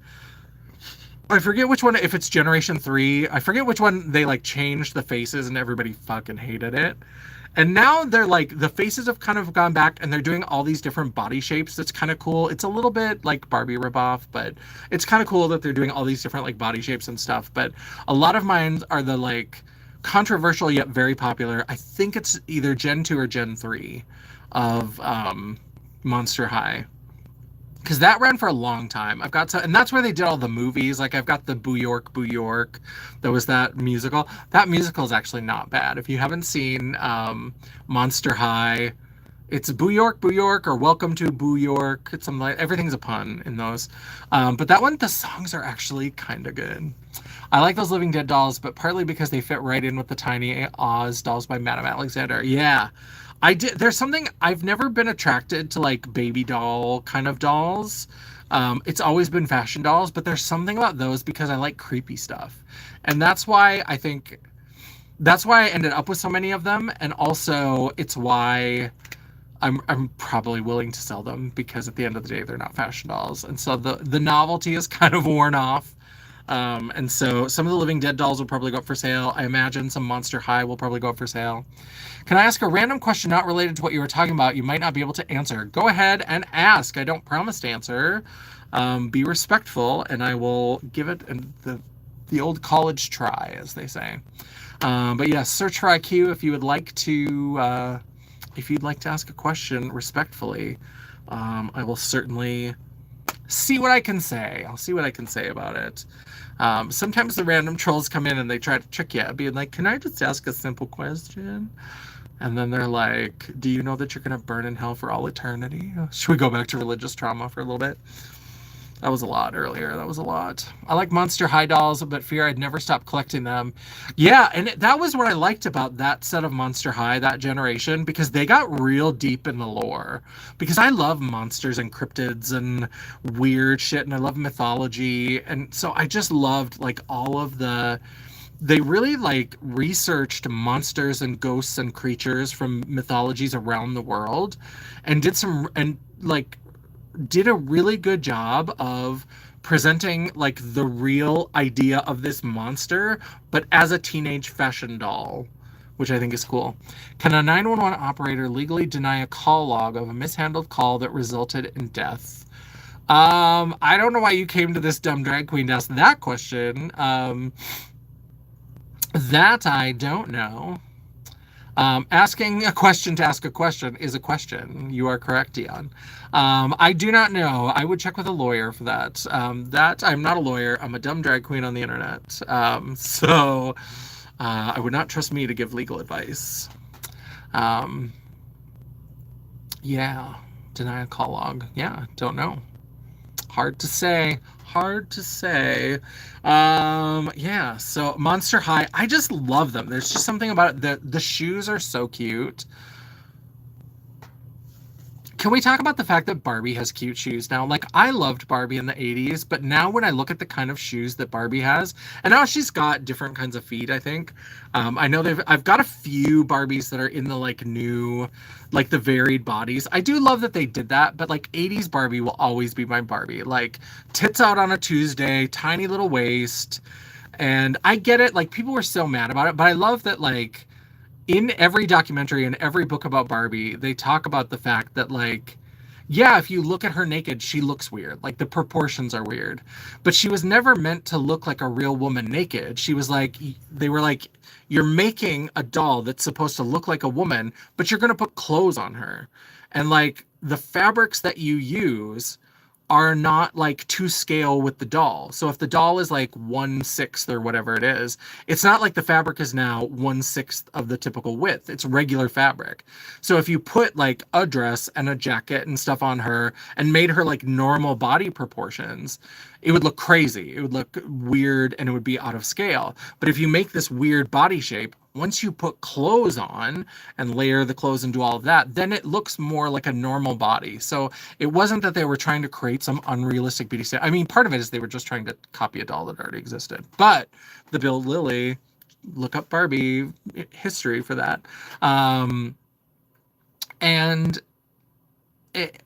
I forget which one, if it's Generation 3. I forget which one they like changed the faces and everybody fucking hated it. And now they're like, the faces have kind of gone back and they're doing all these different body shapes. That's kind of cool. It's a little bit like Barbie ripoff, but it's kind of cool that they're doing all these different like body shapes and stuff. But a lot of mine are the like controversial yet very popular. I think it's either Gen 2 or Gen 3 of Monster High. Because that ran for a long time. I've got to, and that's where they did all the movies. Like I've got the Boo York, Boo York. There was that musical. That musical is actually not bad. If you haven't seen Monster High, it's Boo York, or Welcome to Boo York. It's something like, everything's a pun in those. But that one, the songs are actually kind of good. I like those Living Dead dolls, but partly because they fit right in with the Tiny Oz dolls by Madame Alexander. Yeah. I did. There's something, I've never been attracted to like baby doll kind of dolls. It's always been fashion dolls, but there's something about those because I like creepy stuff. And that's why I ended up with so many of them. And also it's why I'm probably willing to sell them, because at the end of the day, they're not fashion dolls. And so the novelty is kind of worn off. And so some of the Living Dead dolls will probably go up for sale. I imagine some Monster High will probably go up for sale. Can I ask a random question not related to what you were talking about? You might not be able to answer. Go ahead and ask. I don't promise to answer. Be respectful, and I will give it the old college try, as they say. But yes, search for IQ if you would like to ask a question respectfully. I will certainly see what I can say. I'll see what I can say about it. Sometimes the random trolls come in and they try to trick you, being like, can I just ask a simple question? And then they're like, do you know that you're going to burn in hell for all eternity? Should we go back to religious trauma for a little bit? That was a lot earlier. That was a lot. I like Monster High dolls, but fear I'd never stop collecting them. Yeah, and that was what I liked about that set of Monster High, that generation, because they got real deep in the lore. Because I love monsters and cryptids and weird shit, and I love mythology. And so I just loved like all of they really like researched monsters and ghosts and creatures from mythologies around the world, and did a really good job of presenting like the real idea of this monster, but as a teenage fashion doll, which I think is cool. Can a 911 operator legally deny a call log of a mishandled call that resulted in death? I don't know why you came to this dumb drag queen to ask that question. That I don't know. Asking a question to ask a question is a question. You are correct, Dion. I do not know. I would check with a lawyer for that. That I'm not a lawyer. I'm a dumb drag queen on the internet. So I would not trust me to give legal advice. Yeah. Deny a call log. Yeah. Don't know. Hard to say. Yeah, so Monster High, I just love them. There's just something about it. The shoes are so cute. Can we talk about the fact that Barbie has cute shoes now? Like, I loved Barbie in the 80s, but now when I look at the kind of shoes that Barbie has, and now she's got different kinds of feet, I think. I know I've got a few Barbies that are in the, like, new, like, the varied bodies. I do love that they did that, but, like, 80s Barbie will always be my Barbie. Like, tits out on a Tuesday, tiny little waist, and I get it. Like, people were so mad about it, but I love that, like, in every documentary and every book about Barbie, they talk about the fact that, like, Yeah, if you look at her naked, she looks weird. Like the proportions are weird. But she was never meant to look like a real woman naked. She was like, they were like, you're making a doll that's supposed to look like a woman, but you're going to put clothes on her. And like the fabrics that you use are not like to scale with the doll. So if the doll is like 1/6 or whatever it is, it's not like the fabric is now 1/6 of the typical width. It's regular fabric. So if you put like a dress and a jacket and stuff on her and made her like normal body proportions, it would look crazy. It would look weird and it would be out of scale. But if you make this weird body shape, once you put clothes on and layer the clothes and do all of that, then it looks more like a normal body. So it wasn't that they were trying to create some unrealistic beauty standard. I mean, part of it is they were just trying to copy a doll that already existed. But the Bill Lilly, look up Barbie history for that. And it,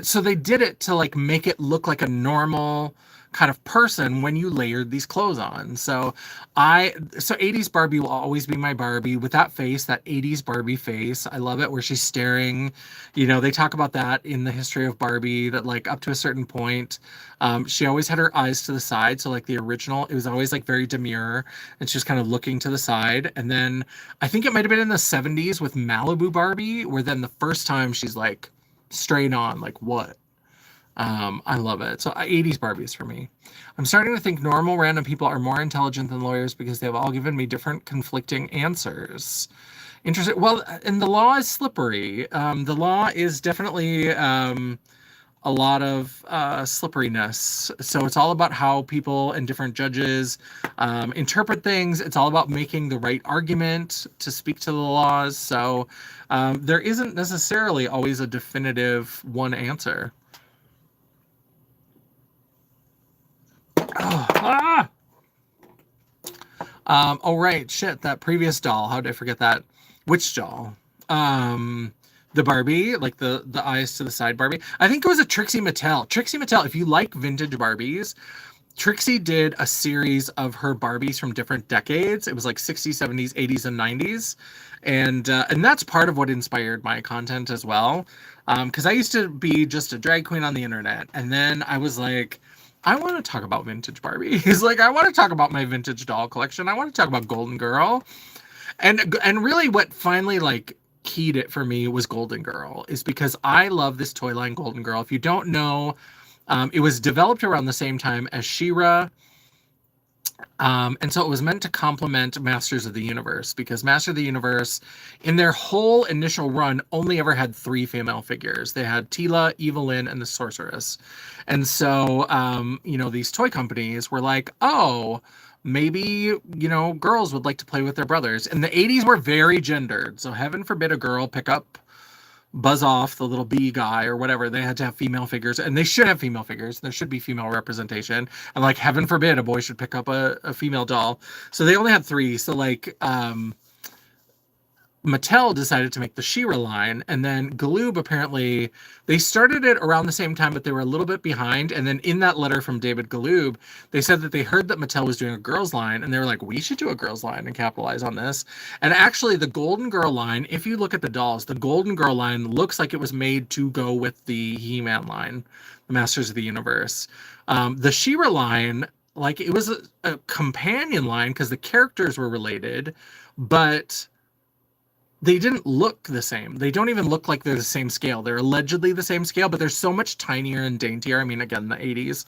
so they did it to like make it look like a normal kind of person when you layered these clothes on. So 80s Barbie will always be my Barbie with that face, that 80s Barbie face. I love it where she's staring. You know, they talk about that in the history of Barbie, that like up to a certain point, she always had her eyes to the side. So like the original, it was always like very demure and she was kind of looking to the side. And then I think it might have been in the 70s with Malibu Barbie, where then the first time she's like straight on, like what? I love it. So 80s Barbie is for me. I'm starting to think normal random people are more intelligent than lawyers because they've all given me different conflicting answers. Interesting. Well, and the law is slippery. The law is definitely a lot of slipperiness. So it's all about how people and different judges interpret things. It's all about making the right argument to speak to the laws. So there isn't necessarily always a definitive one answer. Oh, right. Shit, that previous doll. How did I forget that? Which doll? The Barbie, like the eyes to the side Barbie. I think it was a Trixie Mattel. Trixie Mattel, if you like vintage Barbies, Trixie did a series of her Barbies from different decades. It was like 60s, 70s, 80s, and 90s. And that's part of what inspired my content as well. Because I used to be just a drag queen on the internet. And then I was like, I want to talk about vintage Barbie. He's like, I want to talk about my vintage doll collection. I want to talk about Golden Girl. And really what finally like keyed it for me was Golden Girl, is because I love this toy line Golden Girl. If you don't know, it was developed around the same time as She-Ra. And so it was meant to complement Masters of the Universe, because Master of the Universe, in their whole initial run, only ever had 3 female figures. They had Tila, Evelyn, and the Sorceress. And so, these toy companies were like, oh, maybe, girls would like to play with their brothers. And the 80s were very gendered. So heaven forbid a girl pick up Buzz Off, the little bee guy or whatever. They had to have female figures, and they should have female figures. There should be female representation. And like heaven forbid a boy should pick up a female doll. So they only had 3. So like Mattel decided to make the She-Ra line, and then Galoob, apparently they started it around the same time, but they were a little bit behind. And then in that letter from David Galoob, they said that they heard that Mattel was doing a girls line, and they were like, we should do a girls line and capitalize on this. And actually the Golden Girl line, if you look at the dolls, the Golden Girl line looks like it was made to go with the He-Man line, the Masters of the Universe. The She-Ra line, like it was a companion line because the characters were related, but they didn't look the same. They don't even look like they're the same scale. They're allegedly the same scale, but they're so much tinier and daintier. I mean, again, the 80s.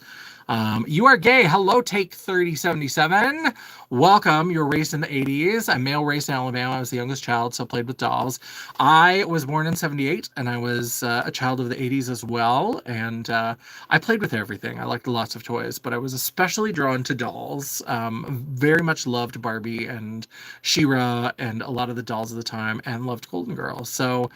You are gay. Hello, Take 3077. Welcome. You were raised in the 80s. I'm male, raised in Alabama. I was the youngest child, so played with dolls. I was born in 78, and I was a child of the 80s as well. And I played with everything. I liked lots of toys, but I was especially drawn to dolls. Very much loved Barbie and She-Ra and a lot of the dolls of the time, and loved Golden Girl. So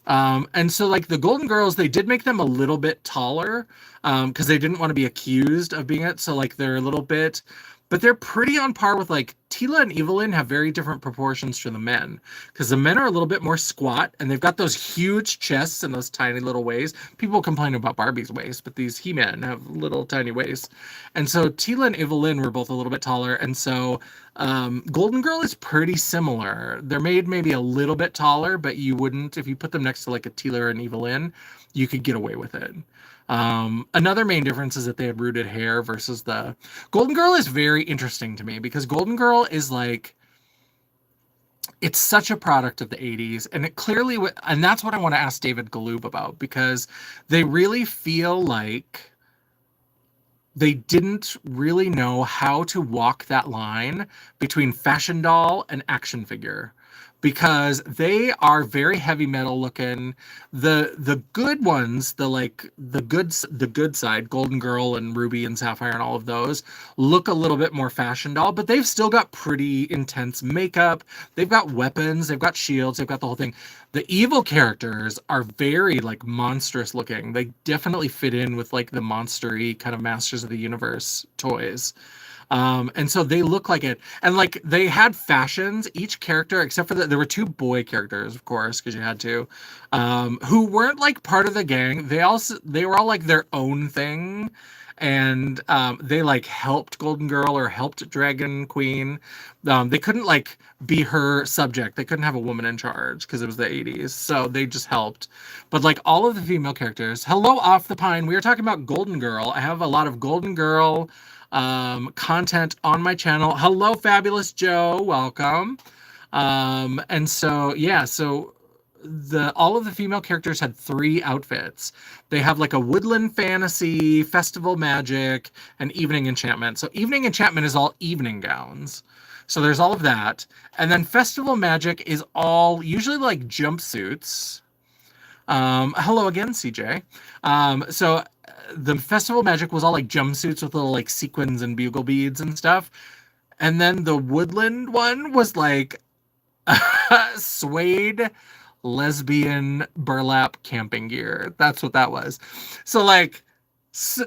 like the Golden Girls, they did make them a little bit taller because they didn't want to be accused of being it. So like they're a little bit, but they're pretty on par with like Tila and Evelyn have very different proportions to the men, because the men are a little bit more squat and they've got those huge chests and those tiny little waists. People complain about Barbie's waist, but these He-Men have little tiny waists. And so Tila and Evelyn were both a little bit taller. And so Golden Girl is pretty similar. They're made maybe a little bit taller, but you wouldn't, if you put them next to like a Tila and Evelyn, you could get away with it. Another main difference is that they had rooted hair versus the Golden Girl is very interesting to me because Golden Girl is like, it's such a product of the 80s, and it clearly, and that's what I want to ask David Galoob about, because they really feel like they didn't really know how to walk that line between fashion doll and action figure, because they are very heavy metal looking. The good ones, the good side, Golden Girl and Ruby and Sapphire and all of those, look a little bit more fashion doll, but they've still got pretty intense makeup. They've got weapons, they've got shields, they've got the whole thing. The evil characters are very like monstrous looking. They definitely fit in with like the monster-y kind of Masters of the Universe toys. And so they look like it. And like they had fashions, each character, except for there were two boy characters, of course, because you had to, who weren't like part of the gang. They were all like their own thing. And they like helped Golden Girl or helped Dragon Queen. They couldn't like be her subject. They couldn't have a woman in charge because it was the 80s. So they just helped. But like all of the female characters, hello Off the Pine. We were talking about Golden Girl. I have a lot of Golden Girl content on my channel. Hello, Fabulous Joe. Welcome. And so, yeah, so all of the female characters had 3 outfits. They have like a woodland fantasy, festival magic, and evening enchantment. So evening enchantment is all evening gowns. So there's all of that. And then festival magic is all usually like jumpsuits. Hello again, CJ. So the festival magic was all like jumpsuits with little like sequins and bugle beads and stuff. And then the woodland one was like suede lesbian burlap camping gear. That's what that was. So like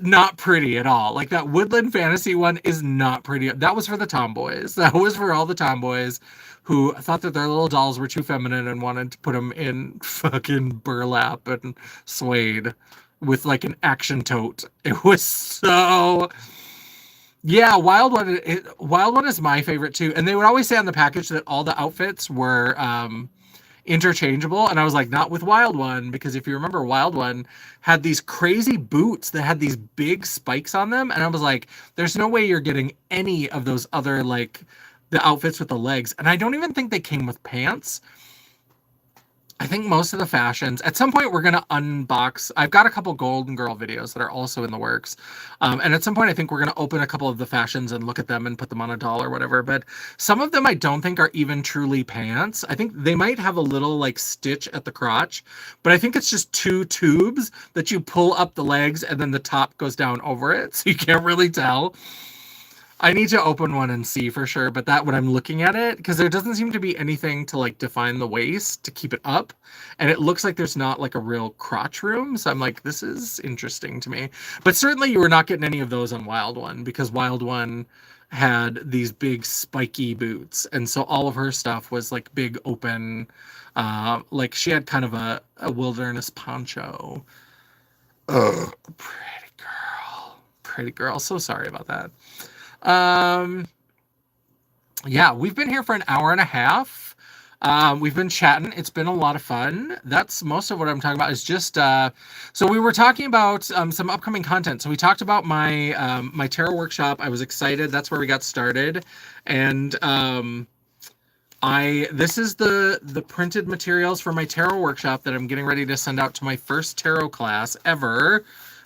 not pretty at all. Like that woodland fantasy one is not pretty. That was for the tomboys. That was for all the tomboys who thought that their little dolls were too feminine and wanted to put them in fucking burlap and suede with like an action tote. It was so... Yeah, Wild One is my favorite too. And they would always say on the package that all the outfits were interchangeable. And I was like, not with Wild One, because if you remember, Wild One had these crazy boots that had these big spikes on them. And I was like, there's no way you're getting any of those other, like, the outfits with the legs. And I don't even think they came with pants. I think most of the fashions, at some point we're going to unbox, I've got a couple Golden Girl videos that are also in the works. And at some point I think we're going to open a couple of the fashions and look at them and put them on a doll or whatever. But some of them I don't think are even truly pants. I think they might have a little like stitch at the crotch, but I think it's just 2 tubes that you pull up the legs and then the top goes down over it. So you can't really tell. I need to open one and see for sure, but that when I'm looking at it, because there doesn't seem to be anything to like define the waist to keep it up, and it looks like there's not like a real crotch room, so I'm like, this is interesting to me. But certainly you were not getting any of those on Wild One, because Wild One had these big spiky boots, and so all of her stuff was like big open, like she had kind of a wilderness poncho. Ugh, pretty girl, so sorry about that. Yeah, we've been here for an hour and a half. We've been chatting. It's been a lot of fun. That's most of what I'm talking about is just, so we were talking about, some upcoming content. So we talked about my, my tarot workshop. I was excited. That's where we got started. And, this is the printed materials for my tarot workshop that I'm getting ready to send out to my first tarot class ever.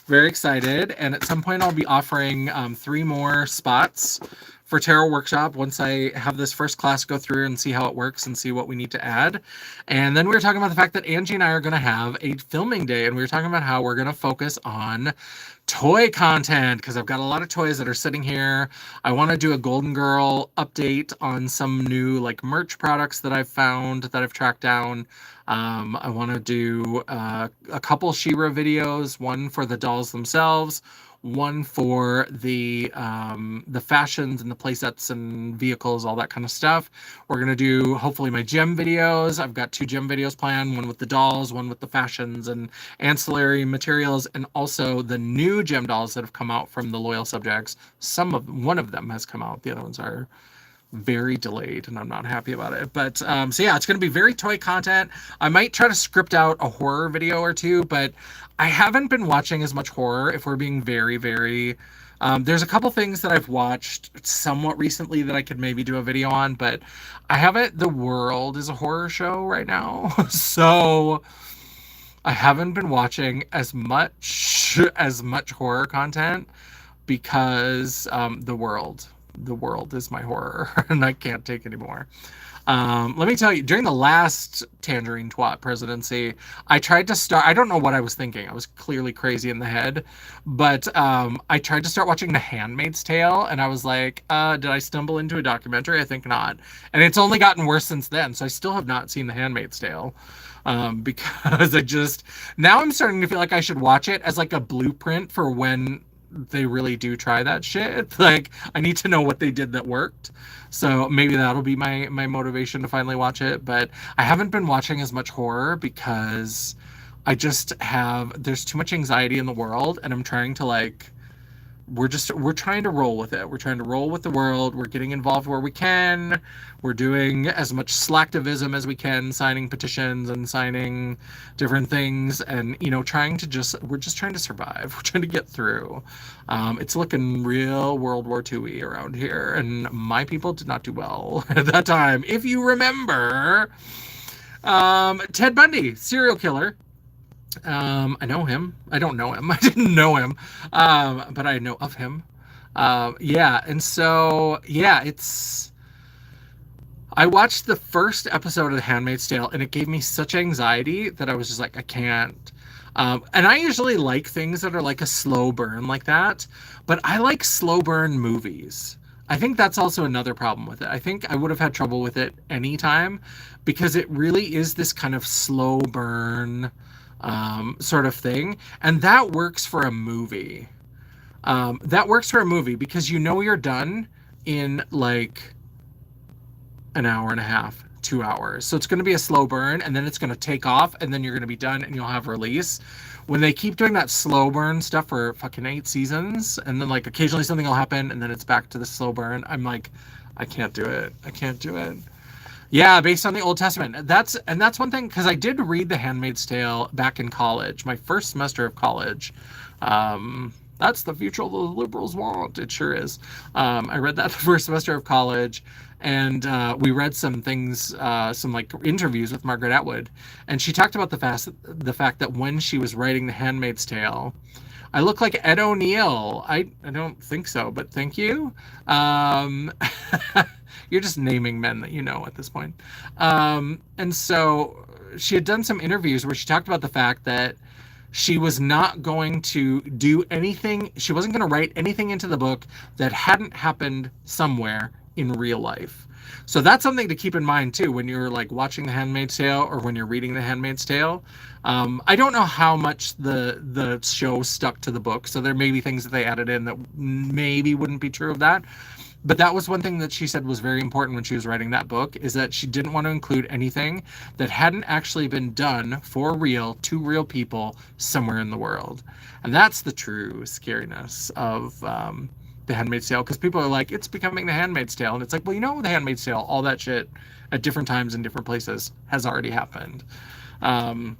Very excited. And at some point I'll be offering 3 more spots for Tarot Workshop once I have this first class go through and see how it works and see what we need to add. And then we were talking about the fact that Angie and I are going to have a filming day, and we were talking about how we're going to focus on toy content, because I've got a lot of toys that are sitting here. I want to do a Golden Girl update on some new like merch products that I've found, that I've tracked down. I want to do a couple She-Ra videos, one for the dolls themselves, one for the fashions and the play sets and vehicles, all that kind of stuff. We're gonna do hopefully my gem videos. I've got 2 gem videos planned, one with the dolls, one with the fashions and ancillary materials, and also the new gem dolls that have come out from the loyal subjects. One of them has come out. The other ones are very delayed, and I'm not happy about it. But so yeah, it's going to be very toy content. I might try to script out a horror video or two, but I haven't been watching as much horror, if we're being very, very there's a couple things that I've watched somewhat recently that I could maybe do a video on, but I haven't. The World is a horror show right now. So I haven't been watching as much horror content because the world is my horror and I can't take anymore. Let me tell you, during the last Tangerine Twat presidency, I tried to start, I don't know what I was thinking. I was clearly crazy in the head, but I tried to start watching The Handmaid's Tale, and I was like, did I stumble into a documentary? I think not. And it's only gotten worse since then, so I still have not seen The Handmaid's Tale. Because now I'm starting to feel like I should watch it as like a blueprint for when they really do try that shit. Like, I need to know what they did that worked. So maybe that'll be my motivation to finally watch it. But I haven't been watching as much horror because there's too much anxiety in the world, and I'm trying to like, we're trying to roll with it. We're trying to roll with the world. We're getting involved where we can. We're doing as much slacktivism as we can, signing petitions and signing different things, and we're just trying to survive. We're trying to get through. It's looking real World War II-y around here, and my people did not do well at that time. If you remember, Ted Bundy, serial killer. I know him. I don't know him. I didn't know him. But I know of him. Yeah. And so, yeah, I watched the first episode of The Handmaid's Tale, and it gave me such anxiety that I was just like, I can't. And I usually like things that are like a slow burn like that, but I like slow burn movies. I think that's also another problem with it. I think I would have had trouble with it anytime because it really is this kind of slow burn sort of thing. And that works for a movie. That works for a movie because you're done in like an hour and a half, 2 hours. So it's going to be a slow burn, and then it's going to take off, and then you're going to be done, and you'll have release. When they keep doing that slow burn stuff for fucking 8 seasons, and then like occasionally something will happen, and then it's back to the slow burn, I'm like, I can't do it. I can't do it. Yeah, based on the Old Testament. That's one thing, because I did read The Handmaid's Tale back in college, my first semester of college. That's the future the liberals want. It sure is. I read that the first semester of college, and we read some things, some like interviews with Margaret Atwood, and she talked about the fact that when she was writing The Handmaid's Tale, I look like Ed O'Neill. I don't think so, but thank you. You're just naming men that you know at this point. And so she had done some interviews where she talked about the fact that she was not going to do anything. She wasn't going to write anything into the book that hadn't happened somewhere in real life. So that's something to keep in mind too when you're like watching The Handmaid's Tale or when you're reading The Handmaid's Tale. I don't know how much the show stuck to the book, so there may be things that they added in that maybe wouldn't be true of that. But that was one thing that she said was very important when she was writing that book, is that she didn't want to include anything that hadn't actually been done for real to real people somewhere in the world. And that's the true scariness of The Handmaid's Tale, because people are like, it's becoming The Handmaid's Tale. And it's like, well, The Handmaid's Tale, all that shit at different times in different places has already happened. And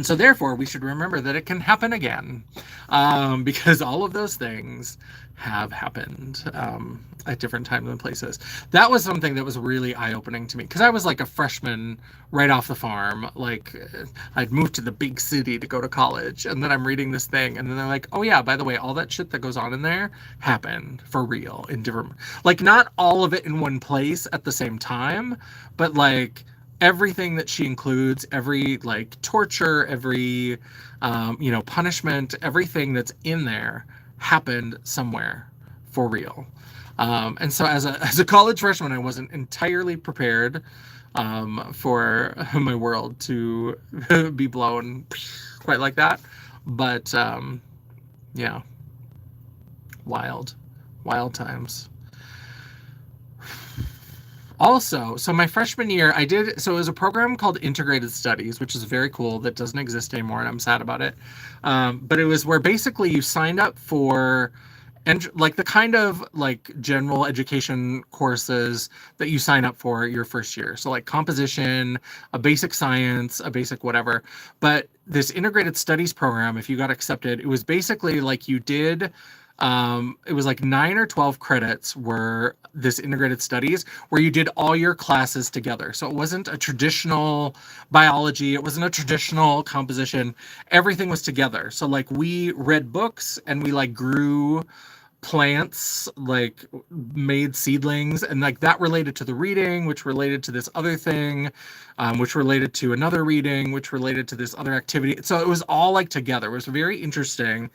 so therefore, we should remember that it can happen again, because all of those things have happened at different times and places. That was something that was really eye-opening to me, because I was like a freshman right off the farm. Like, I'd moved to the big city to go to college, and then I'm reading this thing, and then they're like, oh yeah, by the way, all that shit that goes on in there happened for real in different, like, not all of it in one place at the same time, but like everything that she includes, every like torture, every punishment, everything that's in there happened somewhere for real. And so as a college freshman, I wasn't entirely prepared for my world to be blown quite like that. But yeah, Wild. Wild times. Also, so my freshman year, so it was a program called Integrated Studies, which is very cool. That doesn't exist anymore, and I'm sad about it. But it was where basically you signed up for, and like the kind of like general education courses that you sign up for your first year. So like composition, a basic science, a basic whatever. But this integrated studies program, if you got accepted, it was basically like you did it was like 9 or 12 credits were this integrated studies where you did all your classes together. So it wasn't a traditional biology, it wasn't a traditional composition. Everything was together. So like we read books and we like grew plants, like made seedlings, and like that related to the reading, which related to this other thing, which related to another reading, which related to this other activity. So it was all like together. It was very interesting.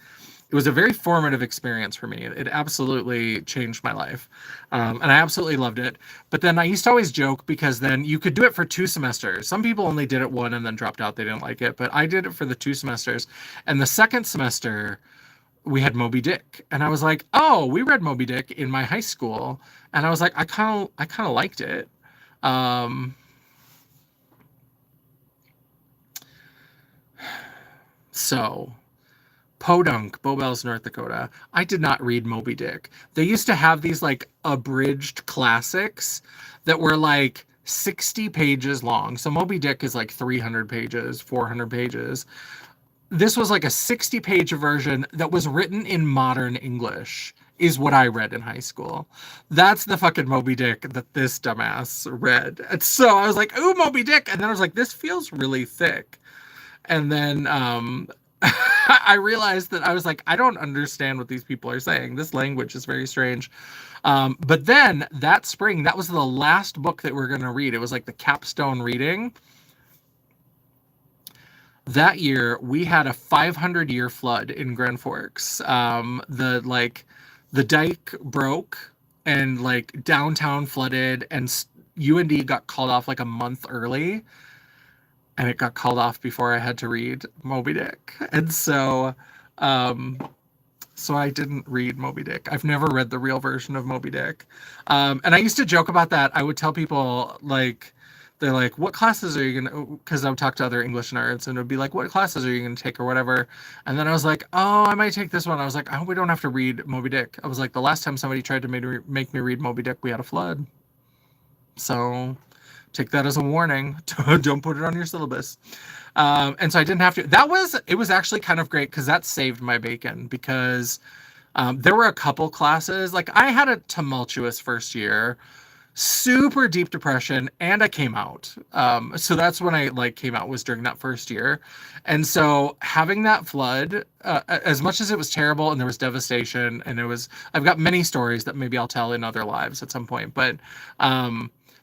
It was a very formative experience for me. It absolutely changed my life. And I absolutely loved it. But then I used to always joke because then you could do it for 2 semesters. Some people only did it one and then dropped out. They didn't like it. But I did it for the 2 semesters. And the second semester, we had Moby Dick. And I was like, oh, we read Moby Dick in my high school. And I was like, I kind of liked it. So Podunk, Bowbells, North Dakota. I did not read Moby Dick. They used to have these like abridged classics that were like 60 pages long. So Moby Dick is like 300 pages, 400 pages. This was like a 60-page version that was written in modern English, is what I read in high school. That's the fucking Moby Dick that this dumbass read. And so I was like, ooh, Moby Dick. And then I was like, this feels really thick. And then I realized that I was like, I don't understand what these people are saying. This language is very strange. But then that spring, that was the last book that we're going to read. It was like the capstone reading. That year, we had a 500-year flood in Grand Forks. The dike broke and like downtown flooded, and UND got called off like a month early. And it got called off before I had to read Moby Dick. And so I didn't read Moby Dick. I've never read the real version of Moby Dick. And I used to joke about that. I would tell people, like, they're like, what classes are you going to, because I would talk to other English nerds, and it would be like, what classes are you going to take or whatever? And then I was like, oh, I might take this one. I was like, oh, we don't have to read Moby Dick. I was like, the last time somebody tried to make me read Moby Dick, we had a flood. So take that as a warning. Don't put it on your syllabus. And so I didn't have to. It was actually kind of great because that saved my bacon, because there were a couple classes. Like I had a tumultuous first year, super deep depression, and I came out. So that's when I like came out, was during that first year. And so having that flood, as much as it was terrible and there was devastation, and I've got many stories that maybe I'll tell in other lives at some point, but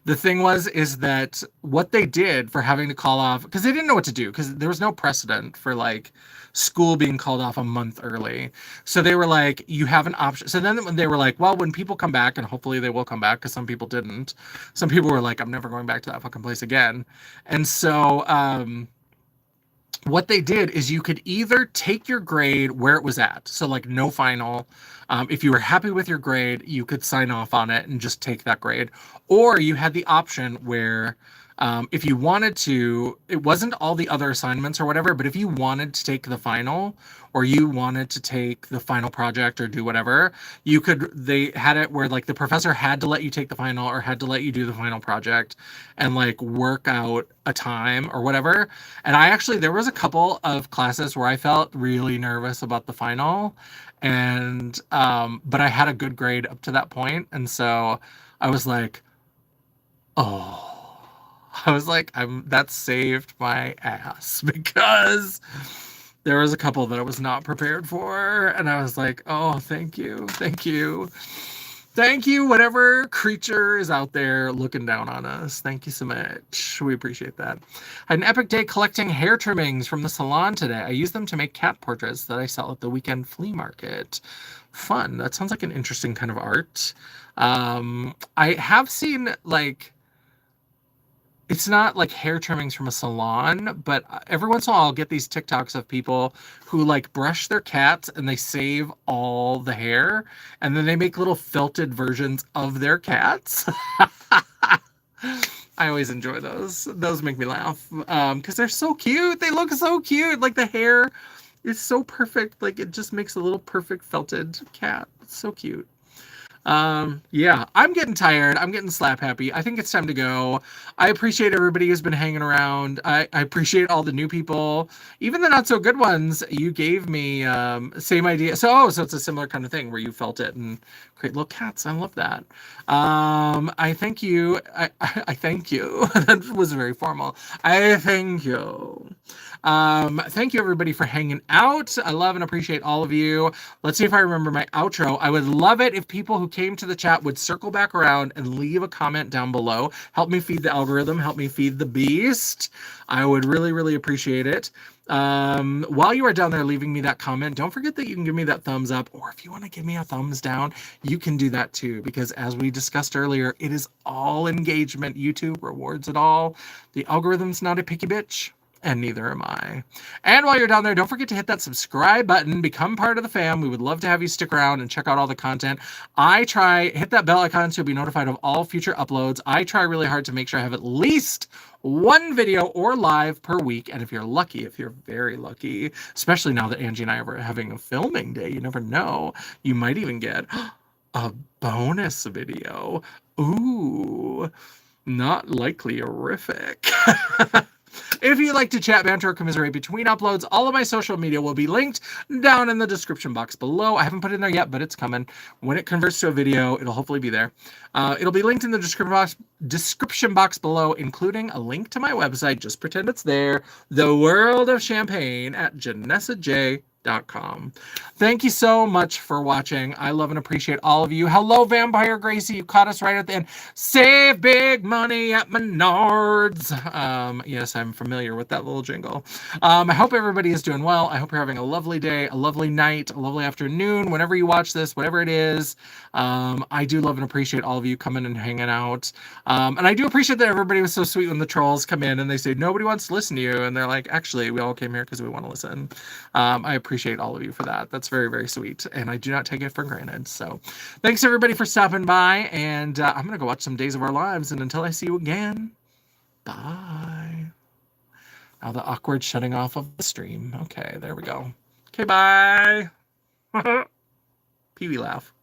the thing is that what they did for having to call off, because they didn't know what to do, because there was no precedent for like school being called off a month early. So they were like, you have an option. So then when they were like, well, when people come back, and hopefully they will come back, because some people didn't. Some people were like, I'm never going back to that fucking place again. And so what they did is you could either take your grade where it was at. So like no final. If you were happy with your grade, you could sign off on it and just take that grade. Or you had the option where if you wanted to, it wasn't all the other assignments or whatever, but if you wanted to take the final, or you wanted to take the final project or do whatever, they had it where like the professor had to let you take the final, or had to let you do the final project and like work out a time or whatever. And there was a couple of classes where I felt really nervous about the final, and but I had a good grade up to that point. And so I was like, oh, that saved my ass, because there was a couple that I was not prepared for. And I was like, oh, thank you. Thank you, whatever creature is out there looking down on us. Thank you so much. We appreciate that. I had an epic day collecting hair trimmings from the salon today. I used them to make cat portraits that I sell at the weekend flea market. Fun. That sounds like an interesting kind of art. I have seen, like, it's not like hair trimmings from a salon, but every once in a while I'll get these TikToks of people who like brush their cats and they save all the hair and then they make little felted versions of their cats. I always enjoy those. Those make me laugh because they're so cute. They look so cute. Like the hair is so perfect. Like it just makes a little perfect felted cat. It's so cute. Yeah, I'm getting tired. I'm getting slap happy. I think it's time to go. I appreciate everybody who's been hanging around. I appreciate all the new people, even the not so good ones. You gave me same idea. So it's a similar kind of thing where you felt it and create little cats. I love that. I thank you. I thank you. That was very formal. I thank you. Thank you everybody for hanging out. I love and appreciate all of you. Let's see if I remember my outro. I would love it if people who came to the chat would circle back around and leave a comment down below. Help me feed the algorithm. Help me feed the beast. I would really, really appreciate it. While you are down there leaving me that comment, don't forget that you can give me that thumbs up, or if you want to give me a thumbs down, you can do that too, because as we discussed earlier, it is all engagement. YouTube rewards it all. The algorithm's not a picky bitch. And neither am I. And while you're down there, don't forget to hit that subscribe button, become part of the fam. We would love to have you stick around and check out all the content. Hit that bell icon so you'll be notified of all future uploads. I try really hard to make sure I have at least one video or live per week. And if you're lucky, if you're very lucky, especially now that Angie and I are having a filming day, you never know, you might even get a bonus video. Ooh, not likely horrific. If you'd like to chat, banter, or commiserate between uploads, all of my social media will be linked down in the description box below. I haven't put it in there yet, but it's coming. When it converts to a video, it'll hopefully be there. It'll be linked in the description box below, including a link to my website. Just pretend it's there. The World of Champagne at JanessaJ.com. Thank you so much for watching. I love and appreciate all of you. Hello, Vampire Gracie. You caught us right at the end. Save big money at Menards. Yes, I'm familiar with that little jingle. I hope everybody is doing well. I hope you're having a lovely day, a lovely night, a lovely afternoon, whenever you watch this, whatever it is. I do love and appreciate all of you coming and hanging out. And I do appreciate that everybody was so sweet when the trolls come in and they say, nobody wants to listen to you. And they're like, actually, we all came here because we want to listen. I appreciate all of you for that. That's very, very sweet. And I do not take it for granted. So thanks everybody for stopping by. And I'm going to go watch some Days of Our Lives. And until I see you again, bye. Now the awkward shutting off of the stream. Okay, there we go. Okay, bye. Pee-wee laugh.